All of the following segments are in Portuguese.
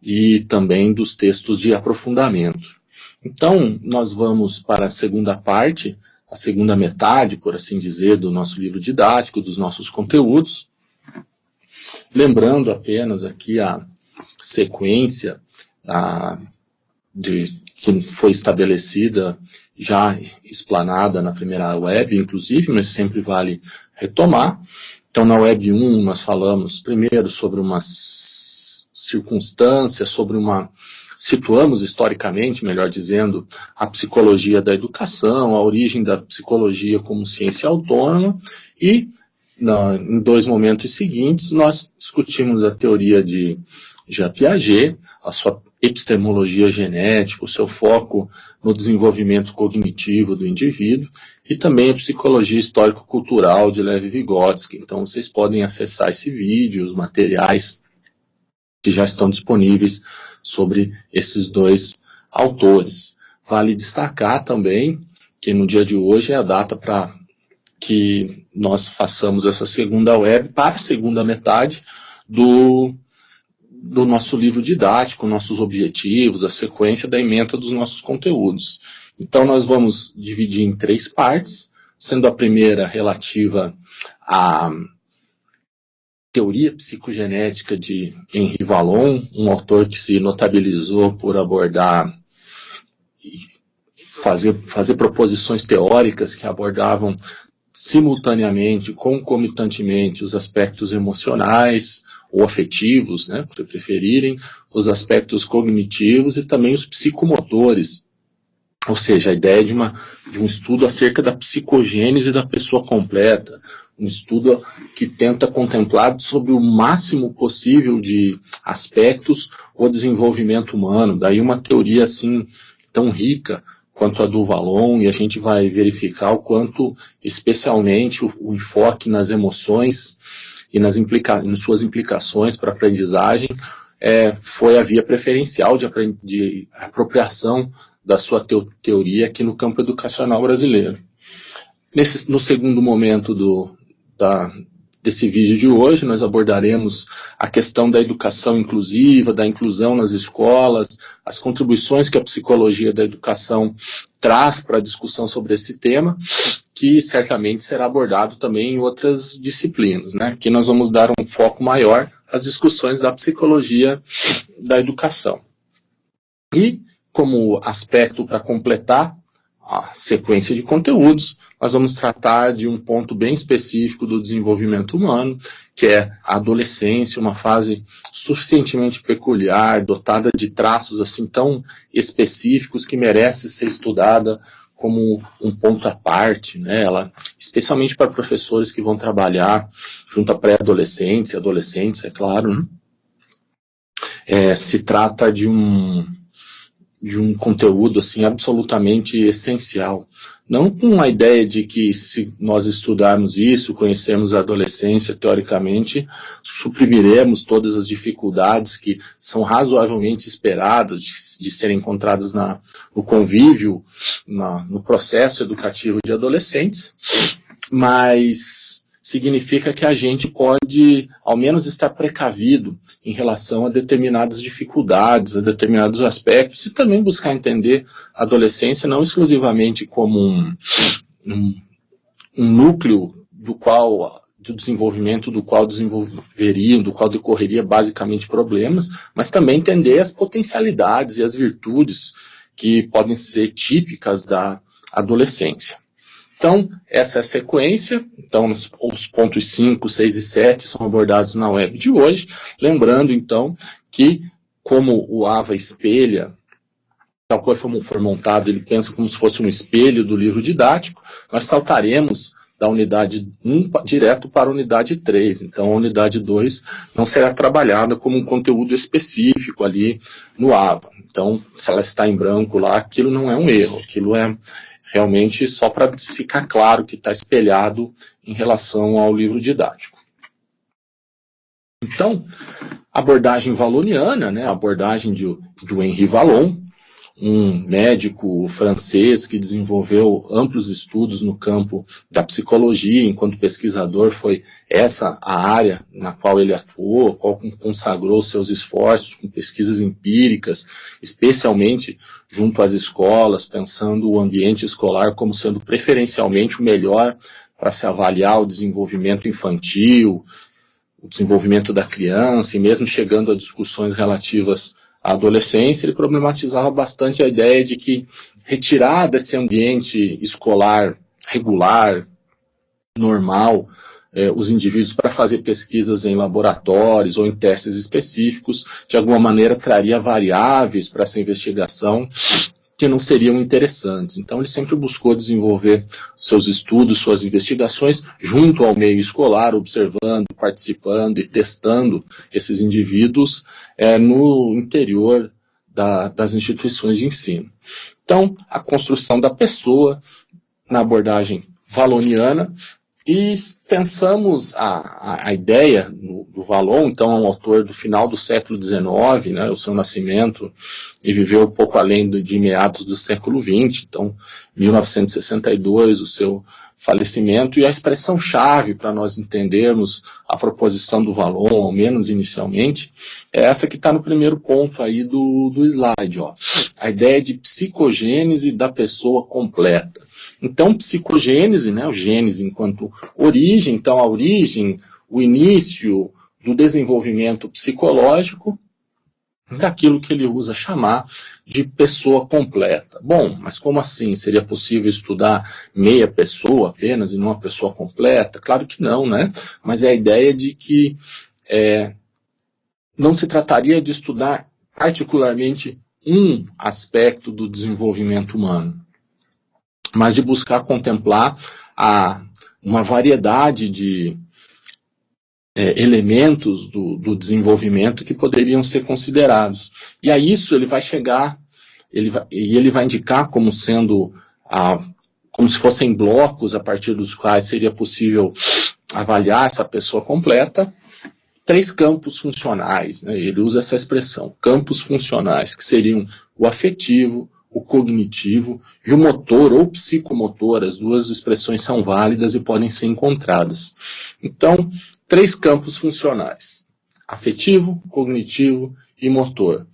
e também dos textos de aprofundamento. Então, nós vamos para a segunda parte, a segunda metade, por assim dizer, do nosso livro didático, dos nossos conteúdos. Lembrando apenas aqui a sequência que foi estabelecida, já explanada na primeira web, inclusive, mas sempre vale retomar. Então, na web 1, nós falamos primeiro sobre uma circunstância, situamos historicamente, melhor dizendo, a psicologia da educação, a origem da psicologia como ciência autônoma, e em dois momentos seguintes, nós discutimos a teoria de Jean Piaget, a sua epistemologia genética, o seu foco no desenvolvimento cognitivo do indivíduo, e também a psicologia histórico-cultural de Lev Vygotsky. Então, vocês podem acessar esse vídeo, os materiais que já estão disponíveis sobre esses dois autores. Vale destacar também que no dia de hoje é a data para que nós façamos essa segunda web para a segunda metade do nosso livro didático, nossos objetivos, a sequência da ementa dos nossos conteúdos. Então, nós vamos dividir em 3 partes, sendo a primeira relativa à teoria psicogenética de Henri Vallon, um autor que se notabilizou por abordar e fazer proposições teóricas que abordavam simultaneamente, concomitantemente, os aspectos emocionais ou afetivos, né, se preferirem, os aspectos cognitivos e também os psicomotores, ou seja, a ideia de um estudo acerca da psicogênese da pessoa completa, um estudo que tenta contemplar sobre o máximo possível de aspectos o desenvolvimento humano, daí uma teoria assim tão rica quanto a do Vallon, e a gente vai verificar o quanto, especialmente, o enfoque nas emoções e nas suas implicações para a aprendizagem foi a via preferencial de apropriação da sua teoria aqui no campo educacional brasileiro. No segundo momento desse vídeo de hoje, nós abordaremos a questão da educação inclusiva, da inclusão nas escolas, as contribuições que a psicologia da educação traz para a discussão sobre esse tema, que certamente será abordado também em outras disciplinas, né? Aqui nós vamos dar um foco maior às discussões da psicologia da educação. E, como aspecto para completar a sequência de conteúdos, nós vamos tratar de um ponto bem específico do desenvolvimento humano, que é a adolescência, uma fase suficientemente peculiar, dotada de traços assim tão específicos que merece ser estudada como um ponto à parte, né? Especialmente para professores que vão trabalhar junto a pré-adolescentes e adolescentes, é claro, né? Se trata de um conteúdo assim absolutamente essencial. Não com a ideia de que se nós estudarmos isso, conhecermos a adolescência teoricamente, suprimiremos todas as dificuldades que são razoavelmente esperadas de serem encontradas no convívio, no processo educativo de adolescentes, mas significa que a gente pode, ao menos, estar precavido em relação a determinadas dificuldades, a determinados aspectos, e também buscar entender a adolescência não exclusivamente como um núcleo do desenvolvimento do qual decorreria basicamente problemas, mas também entender as potencialidades e as virtudes que podem ser típicas da adolescência. Então, essa é a sequência. Então, os pontos 5, 6 e 7 são abordados na web de hoje. Lembrando, então, que como o AVA espelha, tal qual for montado, ele pensa como se fosse um espelho do livro didático, nós saltaremos da unidade 1 direto para a unidade 3. Então, a unidade 2 não será trabalhada como um conteúdo específico ali no AVA. Então, se ela está em branco lá, aquilo não é um erro, aquilo é realmente só para ficar claro que está espelhado em relação ao livro didático. Então, abordagem valoniana, né, a abordagem do Henri Vallon, um médico francês que desenvolveu amplos estudos no campo da psicologia, enquanto pesquisador foi essa a área na qual ele atuou, qual consagrou seus esforços com pesquisas empíricas, especialmente junto às escolas, pensando o ambiente escolar como sendo preferencialmente o melhor para se avaliar o desenvolvimento infantil, o desenvolvimento da criança, e mesmo chegando a discussões relativas à adolescência, ele problematizava bastante a ideia de que retirar desse ambiente escolar regular, normal, os indivíduos para fazer pesquisas em laboratórios ou em testes específicos, de alguma maneira traria variáveis para essa investigação que não seriam interessantes. Então ele sempre buscou desenvolver seus estudos, suas investigações junto ao meio escolar, observando, participando e testando esses indivíduos no interior das instituições de ensino. Então, a construção da pessoa na abordagem valoniana, e pensamos a ideia do Vallon, então é um autor do final do século XIX, né, o seu nascimento, e viveu um pouco além de meados do século XX, então 1962, o seu falecimento, e a expressão-chave para nós entendermos a proposição do Vallon, ao menos inicialmente, é essa que está no primeiro ponto aí do slide, ó, a ideia de psicogênese da pessoa completa. Então, psicogênese, né, o gênese enquanto origem, então a origem, o início do desenvolvimento psicológico daquilo que ele usa chamar de pessoa completa. Bom, mas como assim? Seria possível estudar meia pessoa apenas e não uma pessoa completa? Claro que não, né? Mas é a ideia de que não se trataria de estudar particularmente um aspecto do desenvolvimento humano, mas de buscar contemplar uma variedade de elementos do desenvolvimento que poderiam ser considerados. E a isso ele vai chegar, ele vai indicar como sendo, como se fossem blocos a partir dos quais seria possível avaliar essa pessoa completa, 3 campos funcionais, né? Ele usa essa expressão, campos funcionais, que seriam o afetivo, o cognitivo e o motor ou psicomotor. As duas expressões são válidas e podem ser encontradas. Então, 3 campos funcionais, afetivo, cognitivo e motor.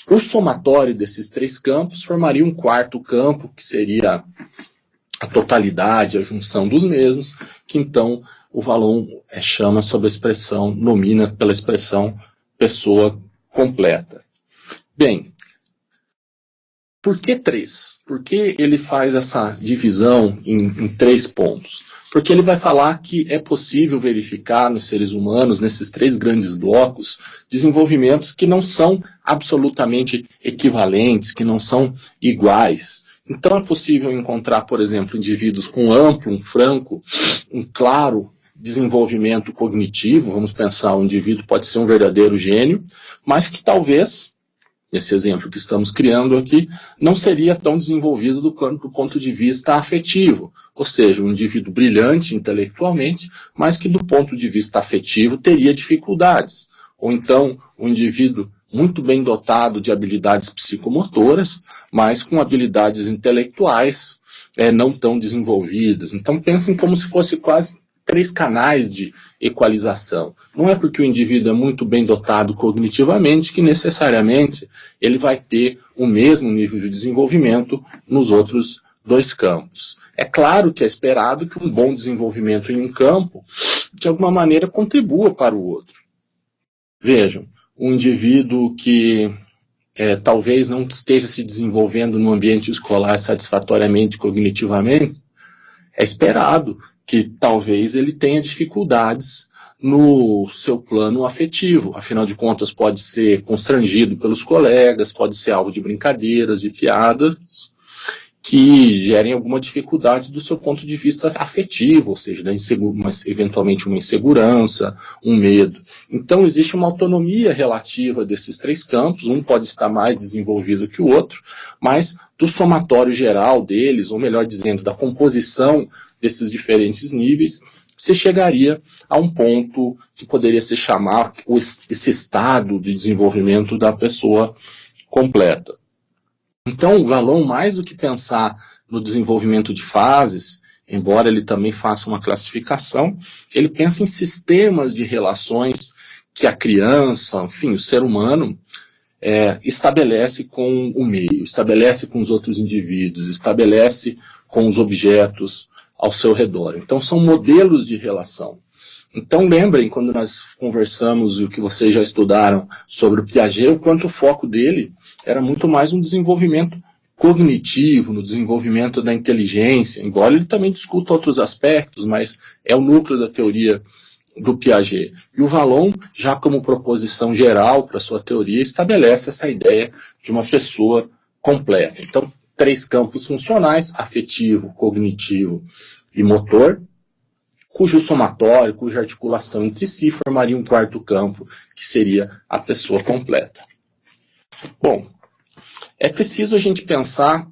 O somatório desses 3 campos formaria um 4º campo, que seria a totalidade, a junção dos mesmos, que então o Vallon chama sob a expressão, nomina pela expressão pessoa completa. Bem, por que 3? Por que ele faz essa divisão em 3 pontos? Porque ele vai falar que é possível verificar nos seres humanos, nesses 3 grandes blocos, desenvolvimentos que não são absolutamente equivalentes, que não são iguais. Então é possível encontrar, por exemplo, indivíduos com amplo, um franco, um claro desenvolvimento cognitivo. Vamos pensar, um indivíduo pode ser um verdadeiro gênio, mas que talvez, esse exemplo que estamos criando aqui, não seria tão desenvolvido do ponto de vista afetivo, ou seja, um indivíduo brilhante intelectualmente, mas que do ponto de vista afetivo teria dificuldades. Ou então, um indivíduo muito bem dotado de habilidades psicomotoras, mas com habilidades intelectuais não tão desenvolvidas. Então pensem como se fosse quase 3 canais de equalização. Não é porque o indivíduo é muito bem dotado cognitivamente que necessariamente ele vai ter o mesmo nível de desenvolvimento nos outros 2 campos. É claro que é esperado que um bom desenvolvimento em um campo, de alguma maneira, contribua para o outro. Vejam, um indivíduo que talvez não esteja se desenvolvendo no ambiente escolar satisfatoriamente cognitivamente, é esperado que talvez ele tenha dificuldades no seu plano afetivo. Afinal de contas, pode ser constrangido pelos colegas, pode ser alvo de brincadeiras, de piadas, que gerem alguma dificuldade do seu ponto de vista afetivo, ou seja, eventualmente uma insegurança, um medo. Então, existe uma autonomia relativa desses 3 campos, um pode estar mais desenvolvido que o outro, mas do somatório geral deles, ou melhor dizendo, da composição desses diferentes níveis, se chegaria a um ponto que poderia se chamar esse estado de desenvolvimento da pessoa completa. Então, o Vallon, mais do que pensar no desenvolvimento de fases, embora ele também faça uma classificação, ele pensa em sistemas de relações que a criança, enfim, o ser humano, estabelece com o meio, estabelece com os outros indivíduos, estabelece com os objetos ao seu redor. Então, são modelos de relação. Então, lembrem, quando nós conversamos e o que vocês já estudaram sobre o Piaget, o quanto o foco dele era muito mais um desenvolvimento cognitivo, no desenvolvimento da inteligência, embora ele também discuta outros aspectos, mas é o núcleo da teoria do Piaget. E o Vallon, já como proposição geral para sua teoria, estabelece essa ideia de uma pessoa completa. Então, 3 campos funcionais, afetivo, cognitivo e motor, cujo somatório, cuja articulação entre si formaria um 4º campo, que seria a pessoa completa. Bom, é preciso a gente pensar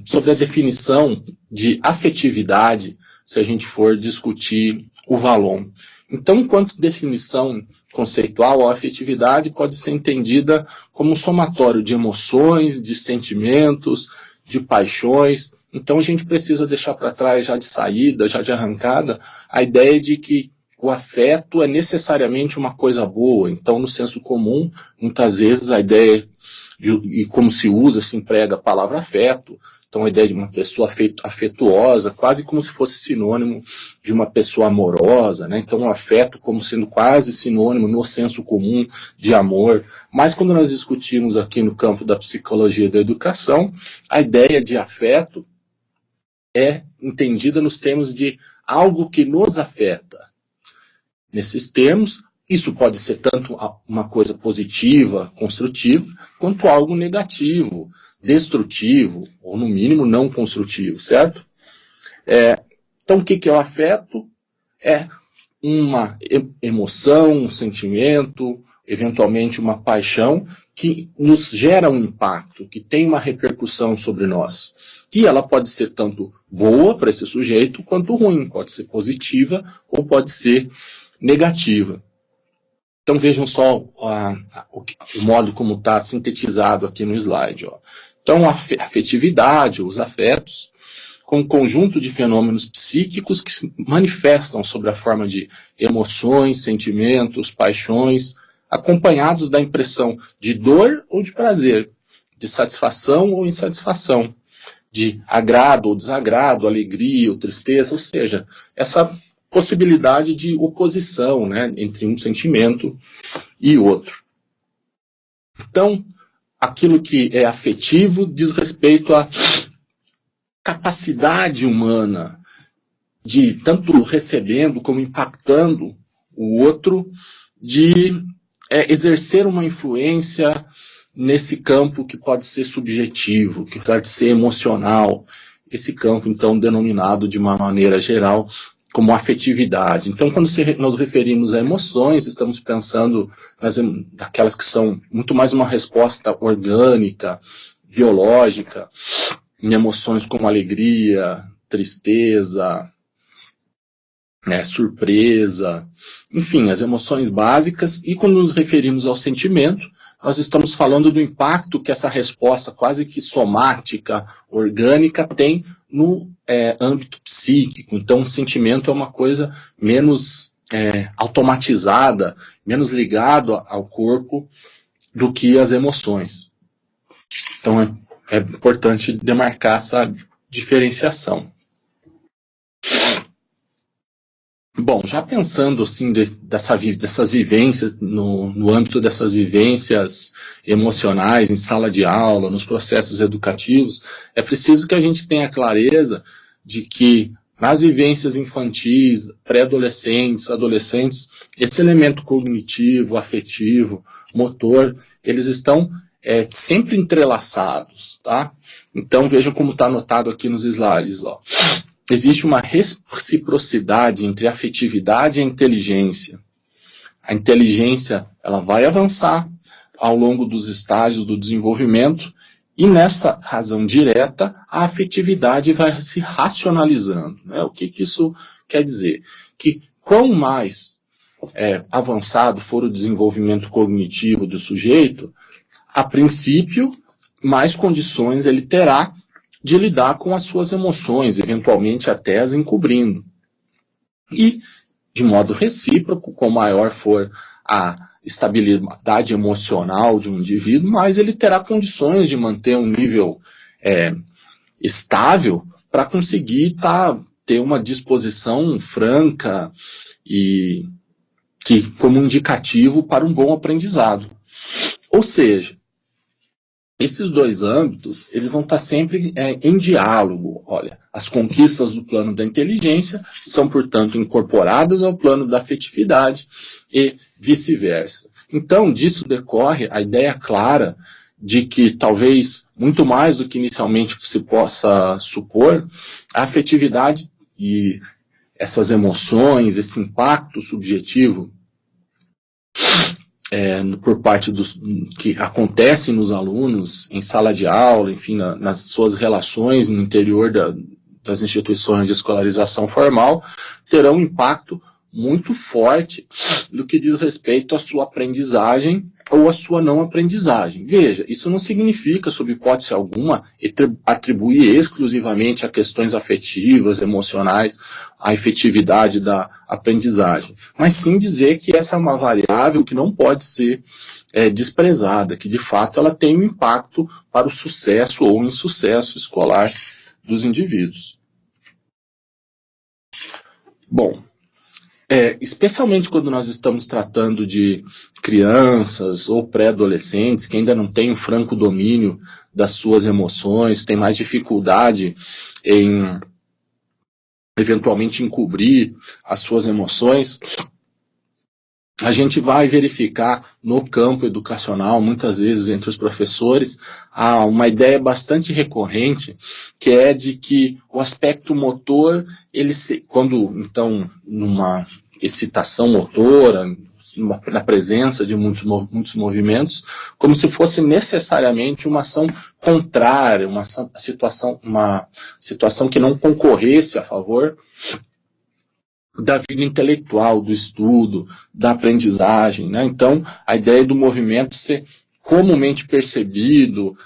sobre a definição de afetividade, se a gente for discutir o Vallon. Então, enquanto definição conceitual, a afetividade pode ser entendida como um somatório de emoções, de sentimentos, de paixões. Então, a gente precisa deixar para trás, já de saída, já de arrancada, a ideia de que o afeto é necessariamente uma coisa boa. Então, no senso comum, muitas vezes a ideia, e como se usa, se emprega a palavra afeto, então a ideia de uma pessoa afetuosa, quase como se fosse sinônimo de uma pessoa amorosa, né? Então o afeto como sendo quase sinônimo no senso comum de amor. Mas quando nós discutimos aqui no campo da psicologia da educação, a ideia de afeto é entendida nos termos de algo que nos afeta. Nesses termos, isso pode ser tanto uma coisa positiva, construtiva, quanto algo negativo, destrutivo, ou no mínimo não construtivo, certo? Então, o que é o afeto? É uma emoção, um sentimento, eventualmente uma paixão, que nos gera um impacto, que tem uma repercussão sobre nós. E ela pode ser tanto boa para esse sujeito, quanto ruim, pode ser positiva ou pode ser negativa. Então vejam só o modo como está sintetizado aqui no slide. Ó. Então a afetividade, os afetos, com um conjunto de fenômenos psíquicos que se manifestam sob a forma de emoções, sentimentos, paixões, acompanhados da impressão de dor ou de prazer, de satisfação ou insatisfação, de agrado ou desagrado, alegria ou tristeza, ou seja, essa possibilidade de oposição, né, entre um sentimento e outro. Então, aquilo que é afetivo diz respeito à capacidade humana de, tanto recebendo como impactando o outro, de exercer uma influência nesse campo que pode ser subjetivo, que pode ser emocional, esse campo, então, denominado de uma maneira geral como afetividade. Então, quando nos referimos a emoções, estamos pensando naquelas que são muito mais uma resposta orgânica, biológica, em emoções como alegria, tristeza, surpresa, enfim, as emoções básicas. E quando nos referimos ao sentimento, nós estamos falando do impacto que essa resposta quase que somática, orgânica, tem no âmbito psíquico. Então, o sentimento é uma coisa menos automatizada, menos ligado ao corpo do que as emoções. Então, é importante demarcar essa diferenciação. Bom, já pensando assim dessas vivências, no âmbito dessas vivências emocionais em sala de aula, nos processos educativos, é preciso que a gente tenha clareza de que nas vivências infantis, pré-adolescentes, adolescentes, esse elemento cognitivo, afetivo, motor, eles estão sempre entrelaçados, tá? Então vejam como está anotado aqui nos slides, ó. Existe uma reciprocidade entre a afetividade e a inteligência. A inteligência, ela vai avançar ao longo dos estágios do desenvolvimento e nessa razão direta, a afetividade vai se racionalizando, né? O que isso quer dizer? Que quanto mais avançado for o desenvolvimento cognitivo do sujeito, a princípio, mais condições ele terá de lidar com as suas emoções, eventualmente até as encobrindo. E, de modo recíproco, quanto maior for a estabilidade emocional de um indivíduo, mais ele terá condições de manter um nível estável para conseguir ter uma disposição franca e que como indicativo para um bom aprendizado. Ou seja, esses dois âmbitos, eles vão estar sempre em diálogo. Olha, as conquistas do plano da inteligência são, portanto, incorporadas ao plano da afetividade e vice-versa. Então, disso decorre a ideia clara de que, talvez, muito mais do que inicialmente se possa supor, a afetividade e essas emoções, esse impacto subjetivo por parte dos que acontece nos alunos em sala de aula, enfim, nas suas relações no interior das instituições de escolarização formal, terão um impacto muito forte no que diz respeito à sua aprendizagem ou à sua não aprendizagem. Veja, isso não significa, sob hipótese alguma, atribuir exclusivamente a questões afetivas, emocionais, a efetividade da aprendizagem, mas sim dizer que essa é uma variável que não pode ser desprezada, que de fato ela tem um impacto para o sucesso ou insucesso escolar dos indivíduos. Bom, especialmente quando nós estamos tratando de crianças ou pré-adolescentes que ainda não têm um franco domínio das suas emoções, têm mais dificuldade em eventualmente encobrir as suas emoções, a gente vai verificar no campo educacional, muitas vezes entre os professores, há uma ideia bastante recorrente, que é de que o aspecto motor, quando, então, numa excitação motora, na presença de muitos movimentos, como se fosse necessariamente uma ação contrária, uma situação que não concorresse a favor da vida intelectual, do estudo, da aprendizagem, né? Então, a ideia do movimento ser comumente percebido,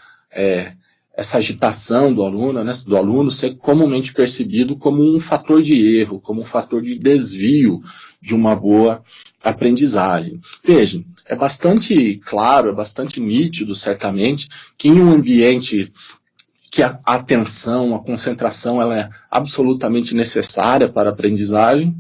essa agitação do aluno ser comumente percebido como um fator de erro, como um fator de desvio de uma boa aprendizagem. Vejam, é bastante claro, é bastante nítido, certamente, que em um ambiente que a atenção, a concentração, ela é absolutamente necessária para a aprendizagem,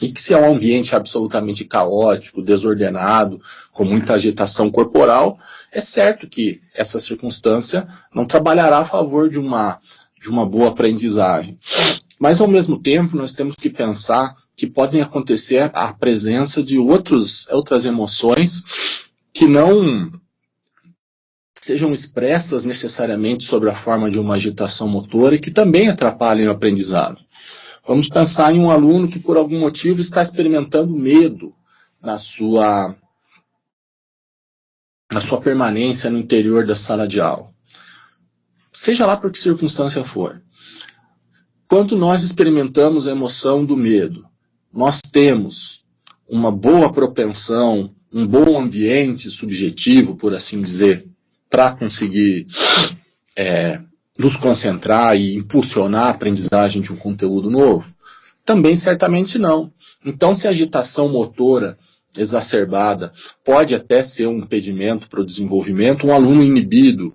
e que se é um ambiente absolutamente caótico, desordenado, com muita agitação corporal, é certo que essa circunstância não trabalhará a favor de uma boa aprendizagem. Mas, ao mesmo tempo, nós temos que pensar que podem acontecer a presença de outras emoções que não sejam expressas necessariamente sobre a forma de uma agitação motora e que também atrapalhem o aprendizado. Vamos pensar em um aluno que, por algum motivo, está experimentando medo na sua permanência no interior da sala de aula. Seja lá por que circunstância for. Quando nós experimentamos a emoção do medo, nós temos uma boa propensão, um bom ambiente subjetivo, por assim dizer, para conseguir nos concentrar e impulsionar a aprendizagem de um conteúdo novo? Também certamente não. Então, se a agitação motora exacerbada pode até ser um impedimento para o desenvolvimento, um aluno inibido,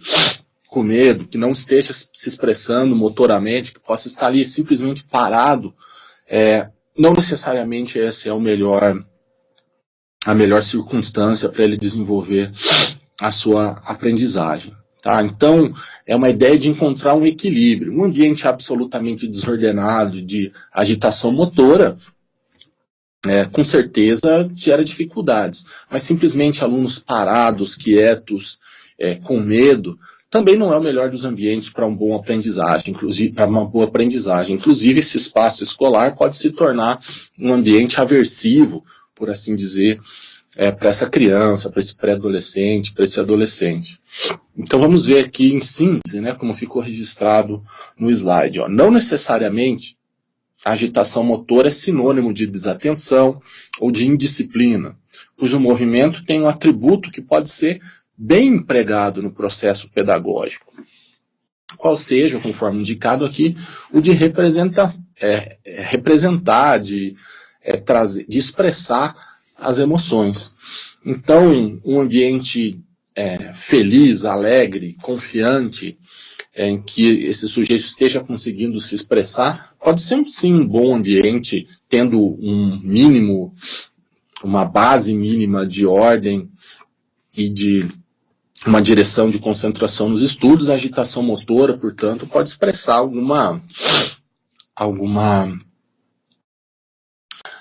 com medo, que não esteja se expressando motoramente, que possa estar ali simplesmente parado, não necessariamente essa é a melhor circunstância para ele desenvolver a sua aprendizagem. Tá? Então, é uma ideia de encontrar um equilíbrio. Um ambiente absolutamente desordenado, de agitação motora, com certeza gera dificuldades. Mas simplesmente alunos parados, quietos, com medo, também não é o melhor dos ambientes para uma boa aprendizagem. Inclusive, esse espaço escolar pode se tornar um ambiente aversivo, por assim dizer, para essa criança, para esse pré-adolescente, para esse adolescente. Então vamos ver aqui em síntese, né, como ficou registrado no slide. Não necessariamente a agitação motora é sinônimo de desatenção ou de indisciplina, cujo movimento tem um atributo que pode ser bem empregado no processo pedagógico, qual seja, conforme indicado aqui, o de representar, de expressar as emoções. Então, um ambiente feliz, alegre, confiante, em que esse sujeito esteja conseguindo se expressar, pode ser sim um bom ambiente, tendo uma base mínima de ordem e de uma direção de concentração nos estudos. A agitação motora, portanto, pode expressar alguma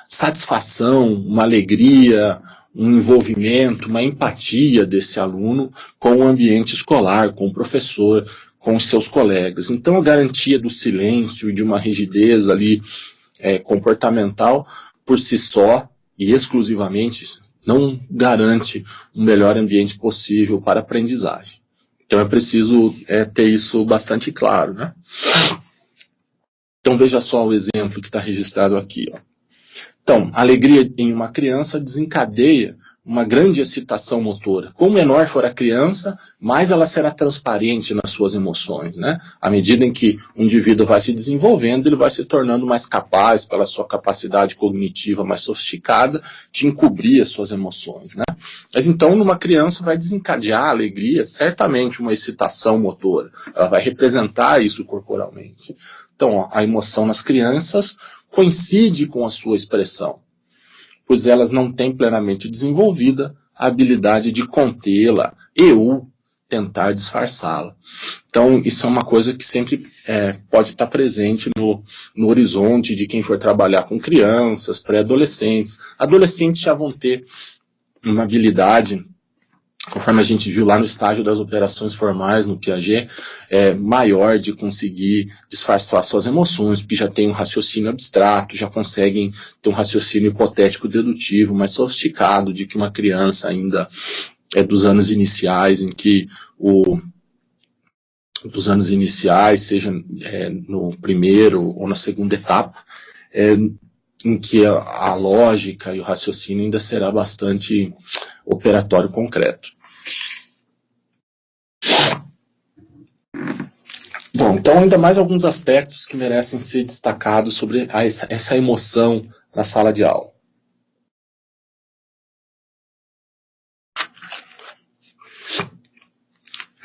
satisfação, uma alegria, um envolvimento, uma empatia desse aluno com o ambiente escolar, com o professor, com os seus colegas. Então, a garantia do silêncio e de uma rigidez ali comportamental, por si só e exclusivamente, não garante um melhor ambiente possível para a aprendizagem. Então, é preciso ter isso bastante claro, né? Então, veja só o exemplo que está registrado aqui, ó. Então, a alegria em uma criança desencadeia uma grande excitação motora. Quanto menor for a criança, mais ela será transparente nas suas emoções, né? À medida em que o indivíduo vai se desenvolvendo, ele vai se tornando mais capaz, pela sua capacidade cognitiva mais sofisticada, de encobrir as suas emoções, né? Mas então, numa criança vai desencadear a alegria, certamente uma excitação motora. Ela vai representar isso corporalmente. Então, ó, a emoção nas crianças coincide com a sua expressão, pois elas não têm plenamente desenvolvida a habilidade de contê-la ou tentar disfarçá-la. Então, isso é uma coisa que sempre pode estar presente no horizonte de quem for trabalhar com crianças, pré-adolescentes. Adolescentes já vão ter uma habilidade, conforme a gente viu lá no estágio das operações formais, no Piaget, maior de conseguir disfarçar suas emoções, porque já tem um raciocínio abstrato, já conseguem ter um raciocínio hipotético dedutivo mais sofisticado, de que uma criança ainda dos anos iniciais, em que dos anos iniciais, seja no primeiro ou na segunda etapa, em que a lógica e o raciocínio ainda será bastante operatório concreto. Bom, então ainda mais alguns aspectos que merecem ser destacados sobre essa emoção na sala de aula.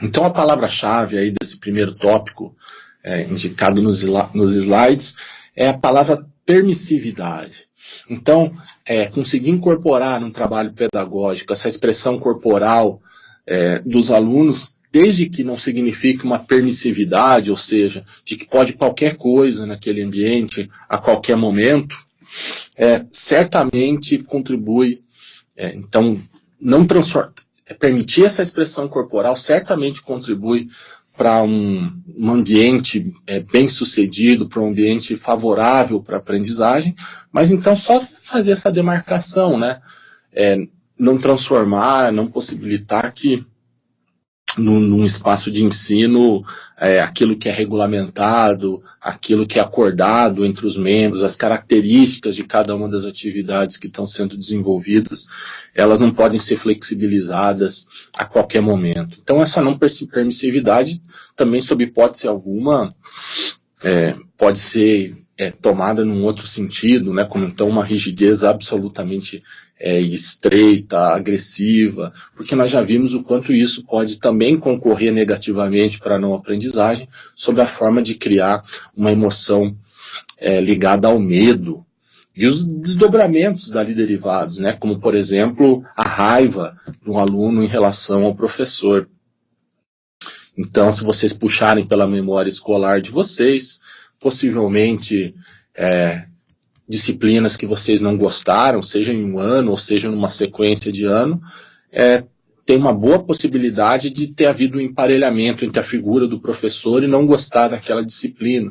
Então a palavra-chave aí desse primeiro tópico, indicado nos slides, é a palavra permissividade. Então, conseguir incorporar num trabalho pedagógico essa expressão corporal dos alunos, desde que não signifique uma permissividade, ou seja, de que pode qualquer coisa naquele ambiente, a qualquer momento, certamente contribui. Então, permitir essa expressão corporal certamente contribui para um ambiente bem sucedido, para um ambiente favorável para a aprendizagem, mas então só fazer essa demarcação, né? Não transformar, não possibilitar que num espaço de ensino aquilo que é regulamentado, aquilo que é acordado entre os membros, as características de cada uma das atividades que estão sendo desenvolvidas, elas não podem ser flexibilizadas a qualquer momento. Então essa não permissividade também, sob hipótese alguma, pode ser tomada num outro sentido, né, como então uma rigidez absolutamente estreita, agressiva, porque nós já vimos o quanto isso pode também concorrer negativamente para a não aprendizagem, sob a forma de criar uma emoção ligada ao medo e os desdobramentos dali derivados, né, como por exemplo a raiva do aluno em relação ao professor. Então, se vocês puxarem pela memória escolar de vocês, possivelmente disciplinas que vocês não gostaram, seja em um ano ou seja numa sequência de ano, tem uma boa possibilidade de ter havido um emparelhamento entre a figura do professor e não gostar daquela disciplina.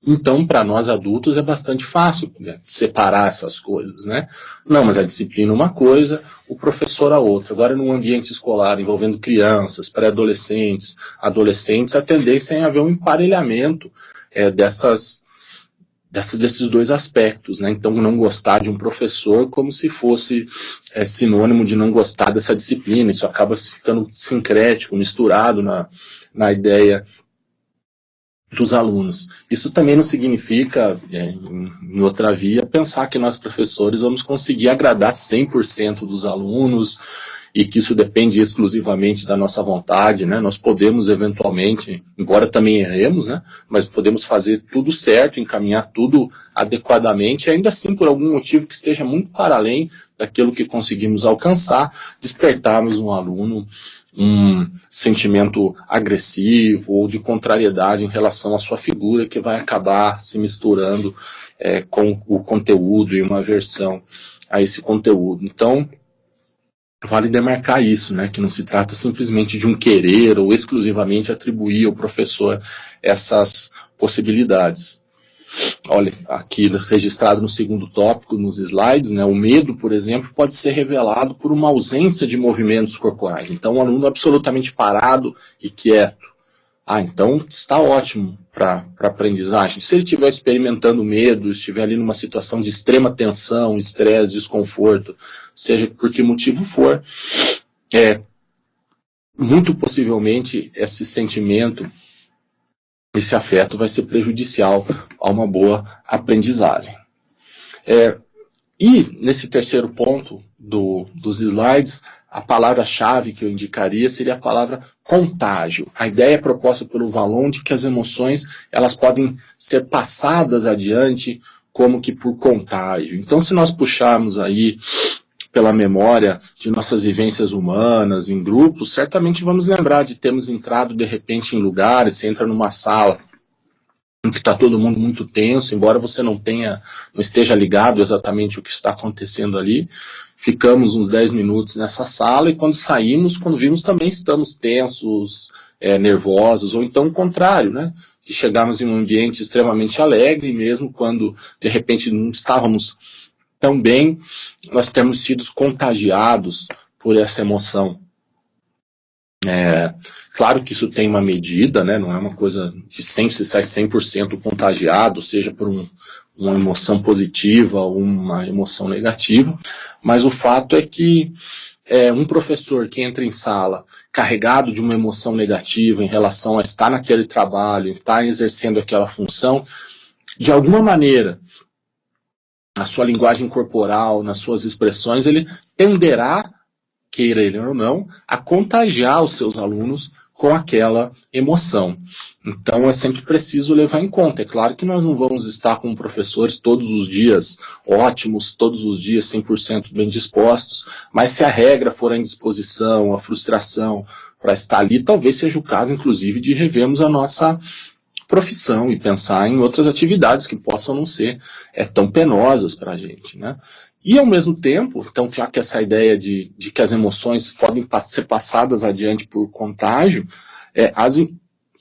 Então, para nós adultos é bastante fácil, né, separar essas coisas, né? Não, mas a disciplina é uma coisa, o professor a outra. Agora, num ambiente escolar envolvendo crianças, pré-adolescentes, adolescentes, a tendência é haver um emparelhamento desses dois aspectos, né? Então, não gostar de um professor como se fosse sinônimo de não gostar dessa disciplina. Isso acaba ficando sincrético, misturado na ideia dos alunos. Isso também não significa, em outra via, pensar que nós professores vamos conseguir agradar 100% dos alunos e que isso depende exclusivamente da nossa vontade, né? Nós podemos eventualmente, embora também erremos, né? Mas podemos fazer tudo certo, encaminhar tudo adequadamente, e ainda assim, por algum motivo que esteja muito para além daquilo que conseguimos alcançar, despertarmos no aluno um sentimento agressivo ou de contrariedade em relação à sua figura, que vai acabar se misturando com o conteúdo e uma aversão a esse conteúdo. Então, vale demarcar isso, né, que não se trata simplesmente de um querer ou exclusivamente atribuir ao professor essas possibilidades. Olha, aqui registrado no segundo tópico, nos slides, né, o medo, por exemplo, pode ser revelado por uma ausência de movimentos corporais. Então, o aluno absolutamente parado e quieto. Então está ótimo para aprendizagem. Se ele estiver experimentando medo, estiver ali numa situação de extrema tensão, estresse, desconforto, seja por que motivo for, muito possivelmente esse sentimento, esse afeto vai ser prejudicial a uma boa aprendizagem. E nesse terceiro ponto dos slides, a palavra-chave que eu indicaria seria a palavra contágio. A ideia proposta pelo Vallon de que as emoções elas podem ser passadas adiante como que por contágio. Então, se nós puxarmos aí pela memória de nossas vivências humanas em grupos, certamente vamos lembrar de termos entrado de repente em lugares, você entra numa sala em que está todo mundo muito tenso, embora você não esteja ligado exatamente o que está acontecendo ali. Ficamos uns 10 minutos nessa sala e quando saímos, quando vimos, também estamos tensos, nervosos, ou então o contrário, né? Que chegamos em um ambiente extremamente alegre, e mesmo quando, de repente, não estávamos tão bem, nós temos sido contagiados por essa emoção. Claro que isso tem uma medida, né? Não é uma coisa de sempre se sai 100% contagiado, seja por uma emoção positiva ou uma emoção negativa, mas o fato é que um professor que entra em sala carregado de uma emoção negativa em relação a estar naquele trabalho, estar exercendo aquela função, de alguma maneira, na sua linguagem corporal, nas suas expressões, ele tenderá, queira ele ou não, a contagiar os seus alunos com aquela emoção. Então é sempre preciso levar em conta. É claro que nós não vamos estar com professores todos os dias ótimos, todos os dias 100% bem dispostos, mas se a regra for a indisposição, a frustração para estar ali, talvez seja o caso, inclusive, de revermos a nossa profissão e pensar em outras atividades que possam não ser tão penosas para a gente, né? E, ao mesmo tempo, então, já que essa ideia de que as emoções podem ser passadas adiante por contágio, as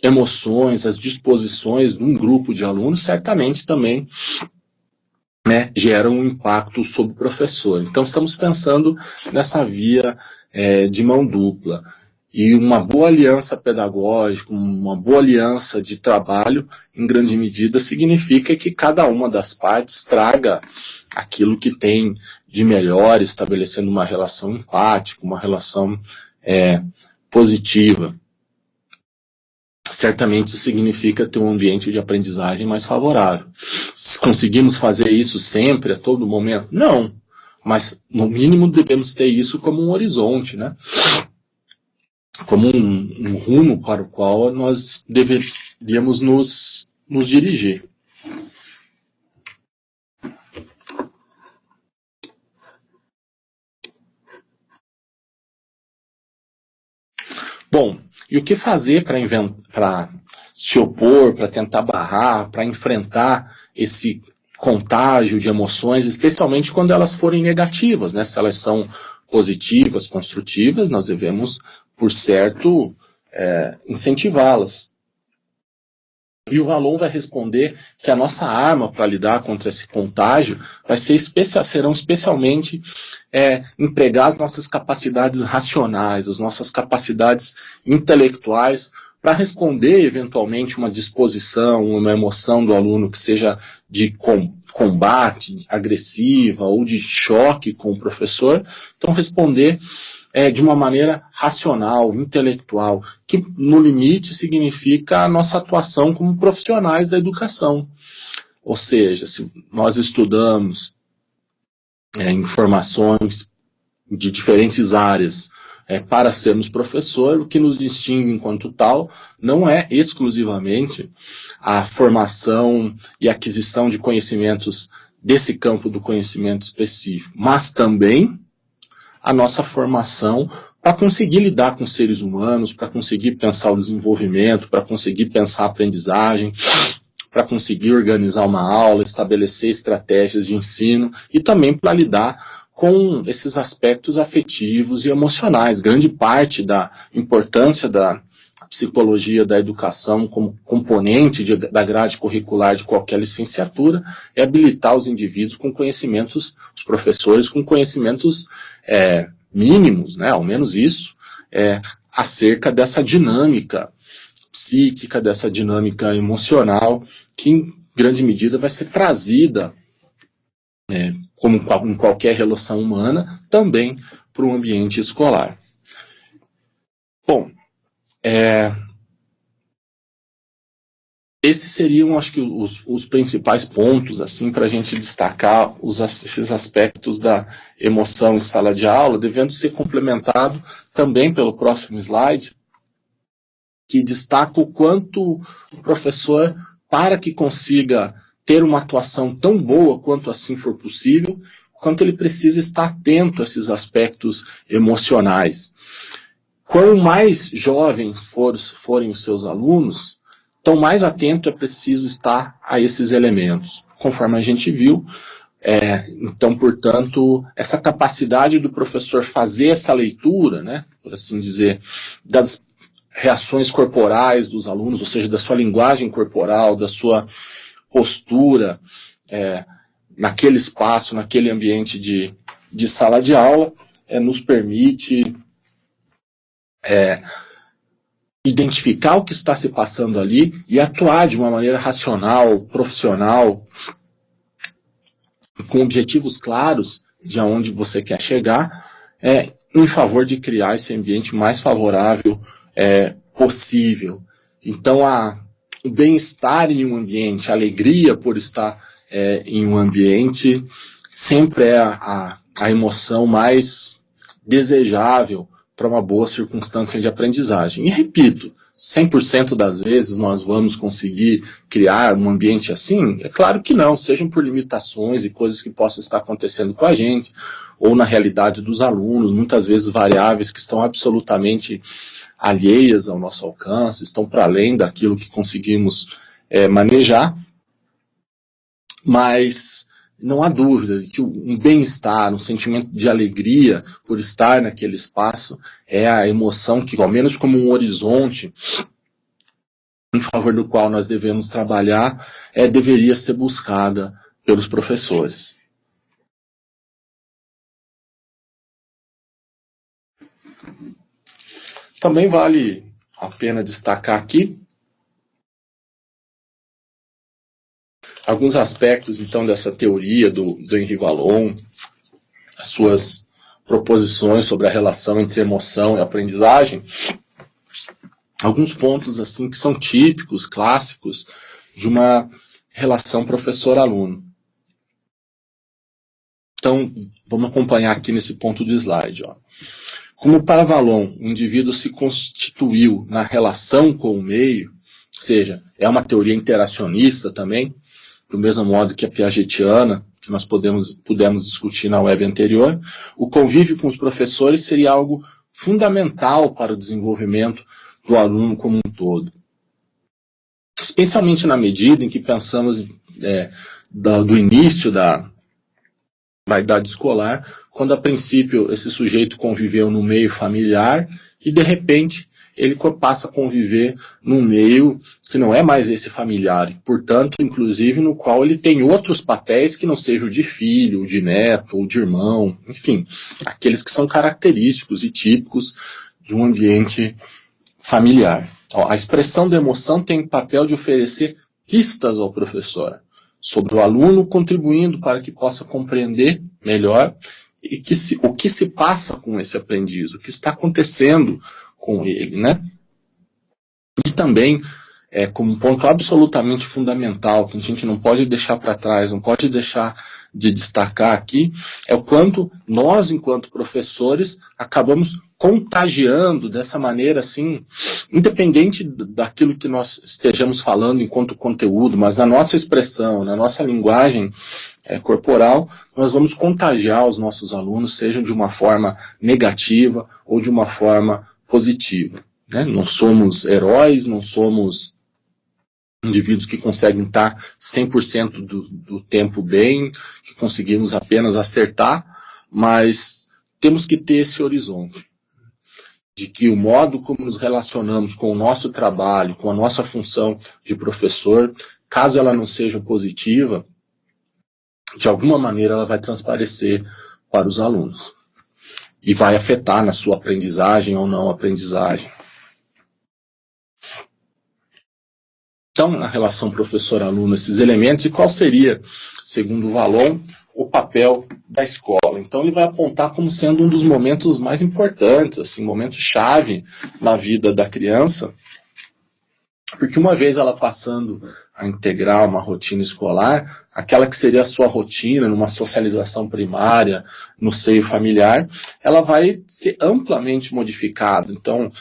emoções, as disposições de um grupo de alunos certamente também geram um impacto sobre o professor. Então, estamos pensando nessa via de mão dupla. E uma boa aliança pedagógica, uma boa aliança de trabalho, em grande medida, significa que cada uma das partes traga aquilo que tem de melhor, estabelecendo uma relação empática, uma relação positiva. Certamente isso significa ter um ambiente de aprendizagem mais favorável. Se conseguimos fazer isso sempre, a todo momento? Não. Mas, no mínimo, devemos ter isso como um horizonte, né? Como um rumo para o qual nós deveríamos nos dirigir. Bom, e o que fazer para se opor, para tentar barrar, para enfrentar esse contágio de emoções, especialmente quando elas forem negativas, né? Se elas são positivas, construtivas, nós devemos, por certo, incentivá-las. E o Vallon vai responder que a nossa arma para lidar contra esse contágio serão especialmente empregar as nossas capacidades racionais, as nossas capacidades intelectuais, para responder, eventualmente, uma disposição, uma emoção do aluno que seja de combate, agressiva ou de choque com o professor. Então, responder de uma maneira racional, intelectual, que, no limite, significa a nossa atuação como profissionais da educação. Ou seja, se nós estudamos informações de diferentes áreas para sermos professor, o que nos distingue enquanto tal não é exclusivamente a formação e aquisição de conhecimentos desse campo do conhecimento específico, mas também a nossa formação para conseguir lidar com seres humanos, para conseguir pensar o desenvolvimento, para conseguir pensar a aprendizagem, para conseguir organizar uma aula, estabelecer estratégias de ensino e também para lidar com esses aspectos afetivos e emocionais. Grande parte da importância da psicologia da educação como componente da grade curricular de qualquer licenciatura é habilitar os indivíduos com conhecimentos, os professores com conhecimentos mínimos, né, ao menos isso, acerca dessa dinâmica psíquica, dessa dinâmica emocional, que em grande medida vai ser trazida, como em qualquer relação humana, também para o ambiente escolar. Bom, esses seriam, acho que, os principais pontos assim, para a gente destacar esses aspectos da emoção em sala de aula, devendo ser complementado também pelo próximo slide, que destaca o quanto o professor, para que consiga ter uma atuação tão boa quanto assim for possível, quanto ele precisa estar atento a esses aspectos emocionais. Quanto mais jovens forem os seus alunos, tão mais atento é preciso estar a esses elementos. Conforme a gente viu, então, portanto, essa capacidade do professor fazer essa leitura, né, por assim dizer, das reações corporais dos alunos, ou seja, da sua linguagem corporal, da sua postura, naquele espaço, naquele ambiente de sala de aula, nos permite identificar o que está se passando ali e atuar de uma maneira racional, profissional, com objetivos claros de aonde você quer chegar, em favor de criar esse ambiente mais favorável possível. Então, o bem-estar em um ambiente, a alegria por estar em um ambiente, sempre é a emoção mais desejável para uma boa circunstância de aprendizagem. E repito, 100% das vezes nós vamos conseguir criar um ambiente assim? É claro que não, sejam por limitações e coisas que possam estar acontecendo com a gente, ou na realidade dos alunos, muitas vezes variáveis que estão absolutamente alheias ao nosso alcance, estão para além daquilo que conseguimos manejar, mas não há dúvida de que um bem-estar, um sentimento de alegria por estar naquele espaço é a emoção que, ao menos como um horizonte em favor do qual nós devemos trabalhar, deveria ser buscada pelos professores. Também vale a pena destacar aqui alguns aspectos, então, dessa teoria do Henri Vallon, as suas proposições sobre a relação entre emoção e aprendizagem, alguns pontos assim que são típicos, clássicos, de uma relação professor-aluno. Então, vamos acompanhar aqui nesse ponto do slide. Como para Vallon, o indivíduo se constituiu na relação com o meio, ou seja, é uma teoria interacionista também, do mesmo modo que a piagetiana, que nós pudemos discutir na web anterior, o convívio com os professores seria algo fundamental para o desenvolvimento do aluno como um todo. Especialmente na medida em que pensamos do início da idade escolar, quando a princípio esse sujeito conviveu no meio familiar e de repente ele passa a conviver num meio que não é mais esse familiar, e, portanto, inclusive no qual ele tem outros papéis que não sejam de filho, de neto ou de irmão, enfim, aqueles que são característicos e típicos de um ambiente familiar. A expressão da emoção tem o papel de oferecer pistas ao professor sobre o aluno, contribuindo para que possa compreender melhor o que se passa com esse aprendiz, o que está acontecendo com ele, né? E também, como um ponto absolutamente fundamental, que a gente não pode deixar para trás, não pode deixar de destacar aqui, é o quanto nós, enquanto professores, acabamos contagiando dessa maneira, assim, independente daquilo que nós estejamos falando enquanto conteúdo, mas na nossa expressão, na nossa linguagem corporal, nós vamos contagiar os nossos alunos, seja de uma forma negativa ou de uma forma positiva. Né? Não somos heróis, não somos indivíduos que conseguem estar 100% do tempo bem, que conseguimos apenas acertar, mas temos que ter esse horizonte de que o modo como nos relacionamos com o nosso trabalho, com a nossa função de professor, caso ela não seja positiva, de alguma maneira ela vai transparecer para os alunos e vai afetar na sua aprendizagem ou não aprendizagem. Então, a relação professor-aluno, esses elementos, e qual seria, segundo o Vallon, o papel da escola. Então, ele vai apontar como sendo um dos momentos mais importantes, assim, momento-chave na vida da criança, porque uma vez ela passando a integrar uma rotina escolar, aquela que seria a sua rotina, numa socialização primária, no seio familiar, ela vai ser amplamente modificada. Então,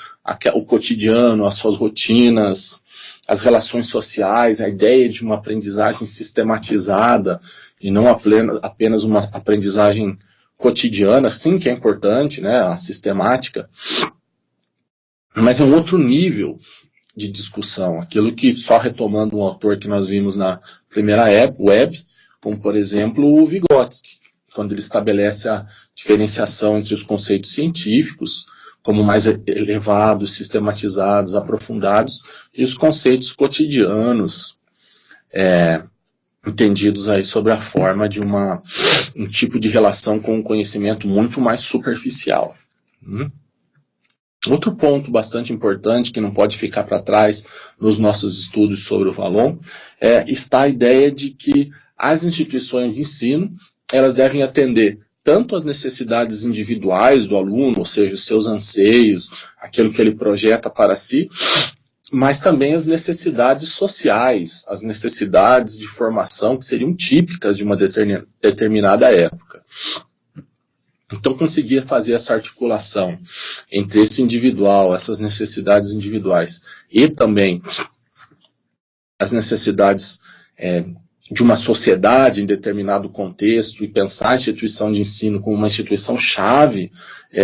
o cotidiano, as suas rotinas, as relações sociais, a ideia de uma aprendizagem sistematizada e não apenas uma aprendizagem cotidiana, sim que é importante, né, a sistemática, mas é um outro nível de discussão, aquilo que, só retomando um autor que nós vimos na primeira web, como por exemplo o Vygotsky, quando ele estabelece a diferenciação entre os conceitos científicos, como mais elevados, sistematizados, aprofundados, e os conceitos cotidianos, entendidos aí sobre a forma de um tipo de relação com um conhecimento muito mais superficial. Outro ponto bastante importante, que não pode ficar para trás nos nossos estudos sobre o Vallon, está a ideia de que as instituições de ensino, elas devem atender tanto as necessidades individuais do aluno, ou seja, os seus anseios, aquilo que ele projeta para si, mas também as necessidades sociais, as necessidades de formação que seriam típicas de uma determinada época. Então, conseguir fazer essa articulação entre esse individual, essas necessidades individuais, e também as necessidades de uma sociedade em determinado contexto, e pensar a instituição de ensino como uma instituição-chave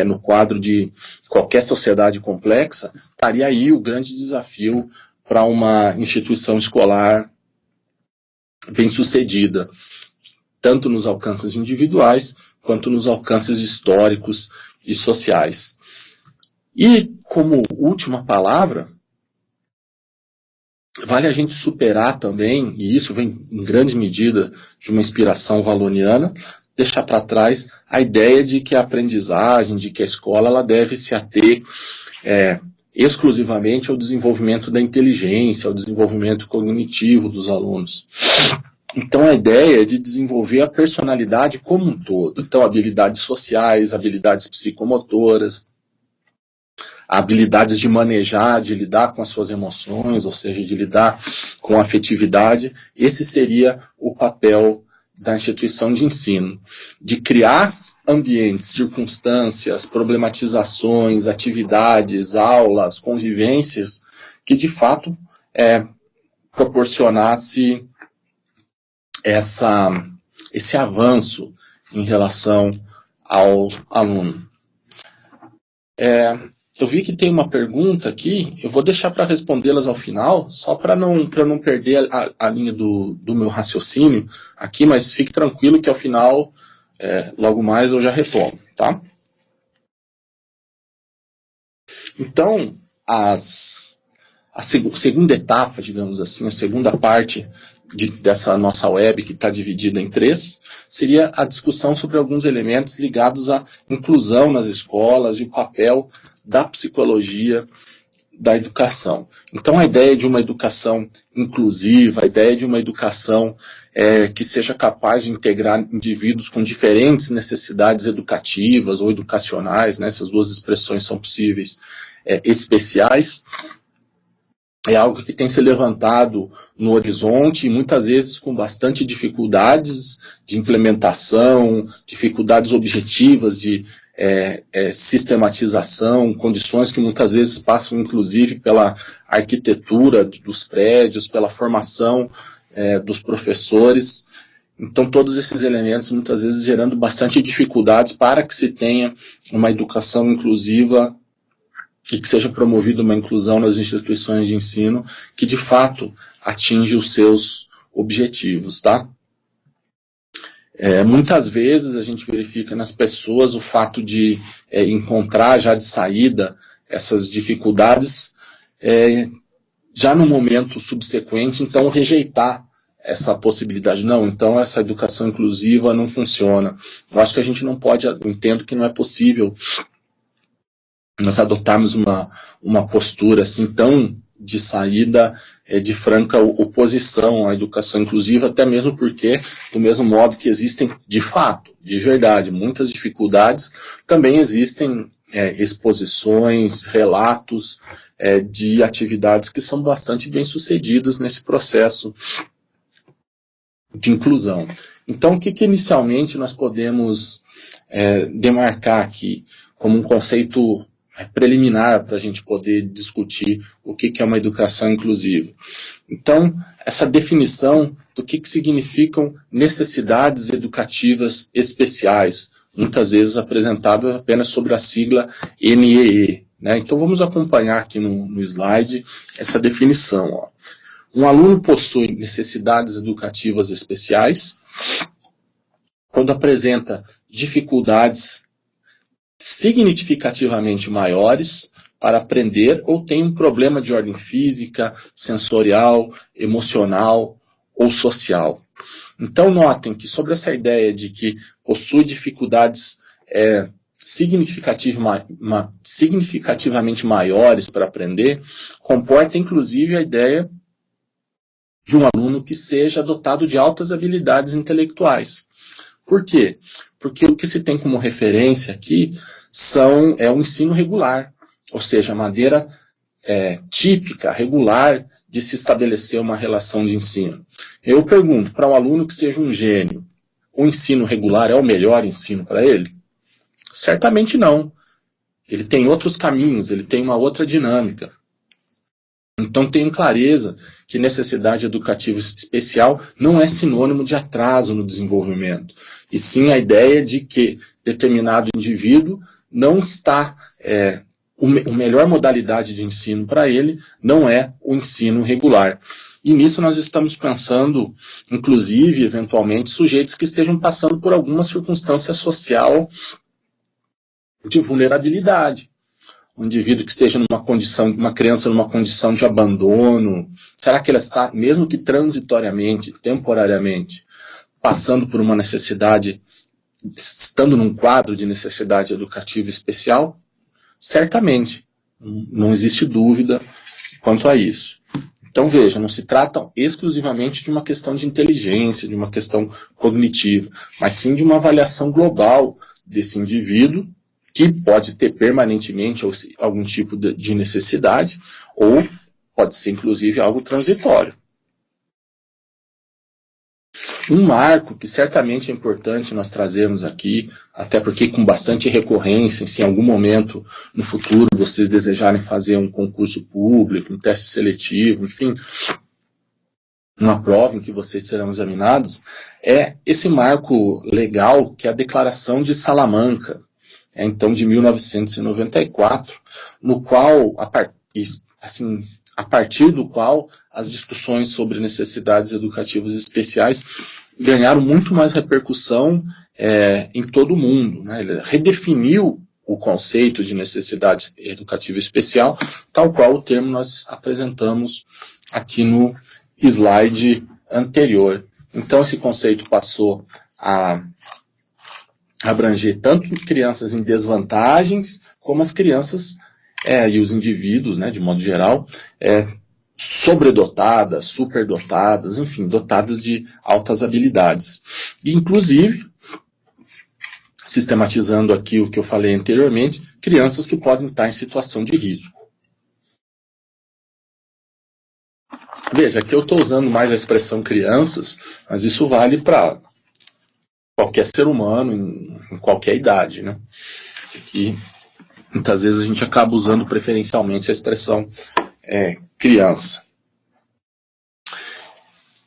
no quadro de qualquer sociedade complexa, estaria aí o grande desafio para uma instituição escolar bem-sucedida, tanto nos alcances individuais, quanto nos alcances históricos e sociais. E, como última palavra, vale a gente superar também, e isso vem em grande medida de uma inspiração walloniana, deixar para trás a ideia de que a aprendizagem, de que a escola ela deve se ater exclusivamente ao desenvolvimento da inteligência, ao desenvolvimento cognitivo dos alunos. Então, a ideia é de desenvolver a personalidade como um todo. Então, habilidades sociais, habilidades psicomotoras, habilidades de manejar, de lidar com as suas emoções, ou seja, de lidar com a afetividade. Esse seria o papel da instituição de ensino, de criar ambientes, circunstâncias, problematizações, atividades, aulas, convivências, que de fato proporcionasse esse avanço em relação ao aluno. Eu vi que tem uma pergunta aqui, eu vou deixar para respondê-las ao final, só para não perder a linha do meu raciocínio aqui, mas fique tranquilo que ao final, logo mais, eu já retomo, tá? Então, a segunda etapa, digamos assim, a segunda parte dessa nossa web, que está dividida em 3, seria a discussão sobre alguns elementos ligados à inclusão nas escolas e o papel da psicologia da educação. Então, a ideia de uma educação inclusiva, a ideia de uma educação que seja capaz de integrar indivíduos com diferentes necessidades educativas ou educacionais, né, essas duas expressões são possíveis, especiais, é algo que tem se levantado no horizonte, e muitas vezes com bastante dificuldades de implementação, dificuldades objetivas de sistematização, condições que muitas vezes passam inclusive pela arquitetura dos prédios, pela formação dos professores. Então todos esses elementos muitas vezes gerando bastante dificuldades para que se tenha uma educação inclusiva e que seja promovida uma inclusão nas instituições de ensino que de fato atinge os seus objetivos, tá? Muitas vezes a gente verifica nas pessoas o fato de encontrar já de saída essas dificuldades já no momento subsequente, então rejeitar essa possibilidade. Não, então essa educação inclusiva não funciona. Eu acho que a gente não pode, eu entendo que não é possível nós adotarmos uma postura assim tão de saída, de franca oposição à educação inclusiva, até mesmo porque, do mesmo modo que existem, de fato, de verdade, muitas dificuldades, também existem exposições, relatos de atividades que são bastante bem-sucedidas nesse processo de inclusão. Então, o que inicialmente nós podemos demarcar aqui como um conceito preliminar para a gente poder discutir o que é uma educação inclusiva? Então, essa definição do que significam necessidades educativas especiais, muitas vezes apresentadas apenas sobre a sigla NEE, né? Então, vamos acompanhar aqui no slide essa definição. Ó. Um aluno possui necessidades educativas especiais quando apresenta dificuldades significativamente maiores para aprender ou tem um problema de ordem física, sensorial, emocional ou social. Então, notem que sobre essa ideia de que possui dificuldades significativamente maiores para aprender, comporta inclusive a ideia de um aluno que seja dotado de altas habilidades intelectuais. Por quê? Porque o que se tem como referência aqui é o ensino regular, ou seja, a maneira típica, regular, de se estabelecer uma relação de ensino. Eu pergunto, para um aluno que seja um gênio, o ensino regular é o melhor ensino para ele? Certamente não. Ele tem outros caminhos, ele tem uma outra dinâmica. Então, tenho clareza que necessidade educativa especial não é sinônimo de atraso no desenvolvimento, e sim a ideia de que determinado indivíduo não está, a melhor modalidade de ensino para ele não é o ensino regular. E nisso nós estamos pensando, inclusive, eventualmente, sujeitos que estejam passando por alguma circunstância social de vulnerabilidade. Um indivíduo que esteja uma criança numa condição de abandono, será que ela está, mesmo que transitoriamente, temporariamente, passando por uma necessidade, estando num quadro de necessidade educativa especial? Certamente, não existe dúvida quanto a isso. Então veja, não se trata exclusivamente de uma questão de inteligência, de uma questão cognitiva, mas sim de uma avaliação global desse indivíduo, que pode ter permanentemente algum tipo de necessidade, ou pode ser inclusive algo transitório. Um marco que certamente é importante nós trazermos aqui, até porque com bastante recorrência, se em algum momento no futuro vocês desejarem fazer um concurso público, um teste seletivo, enfim, uma prova em que vocês serão examinados, é esse marco legal que é a Declaração de Salamanca, então de 1994, no qual, a partir do qual as discussões sobre necessidades educativas especiais ganharam muito mais repercussão em todo o mundo, né? Ele redefiniu o conceito de necessidade educativa especial, tal qual o termo nós apresentamos aqui no slide anterior. Então esse conceito passou a abranger tanto crianças em desvantagens, como as crianças e os indivíduos, né, de modo geral, sobredotadas, superdotadas, enfim, dotadas de altas habilidades. E, inclusive, sistematizando aqui o que eu falei anteriormente, crianças que podem estar em situação de risco. Veja, aqui eu estou usando mais a expressão crianças, mas isso vale para qualquer ser humano, em qualquer idade, né? E muitas vezes a gente acaba usando preferencialmente a expressão criança.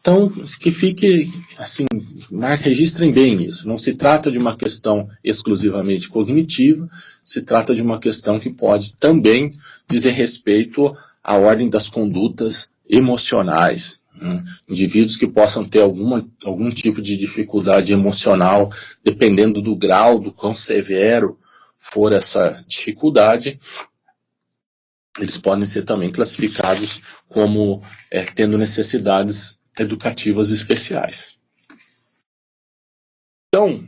Então, que fique, assim, registrem bem isso. Não se trata de uma questão exclusivamente cognitiva, se trata de uma questão que pode também dizer respeito à ordem das condutas emocionais. Indivíduos que possam ter algum tipo de dificuldade emocional, dependendo do grau, do quão severo for essa dificuldade, eles podem ser também classificados como tendo necessidades educativas especiais. Então,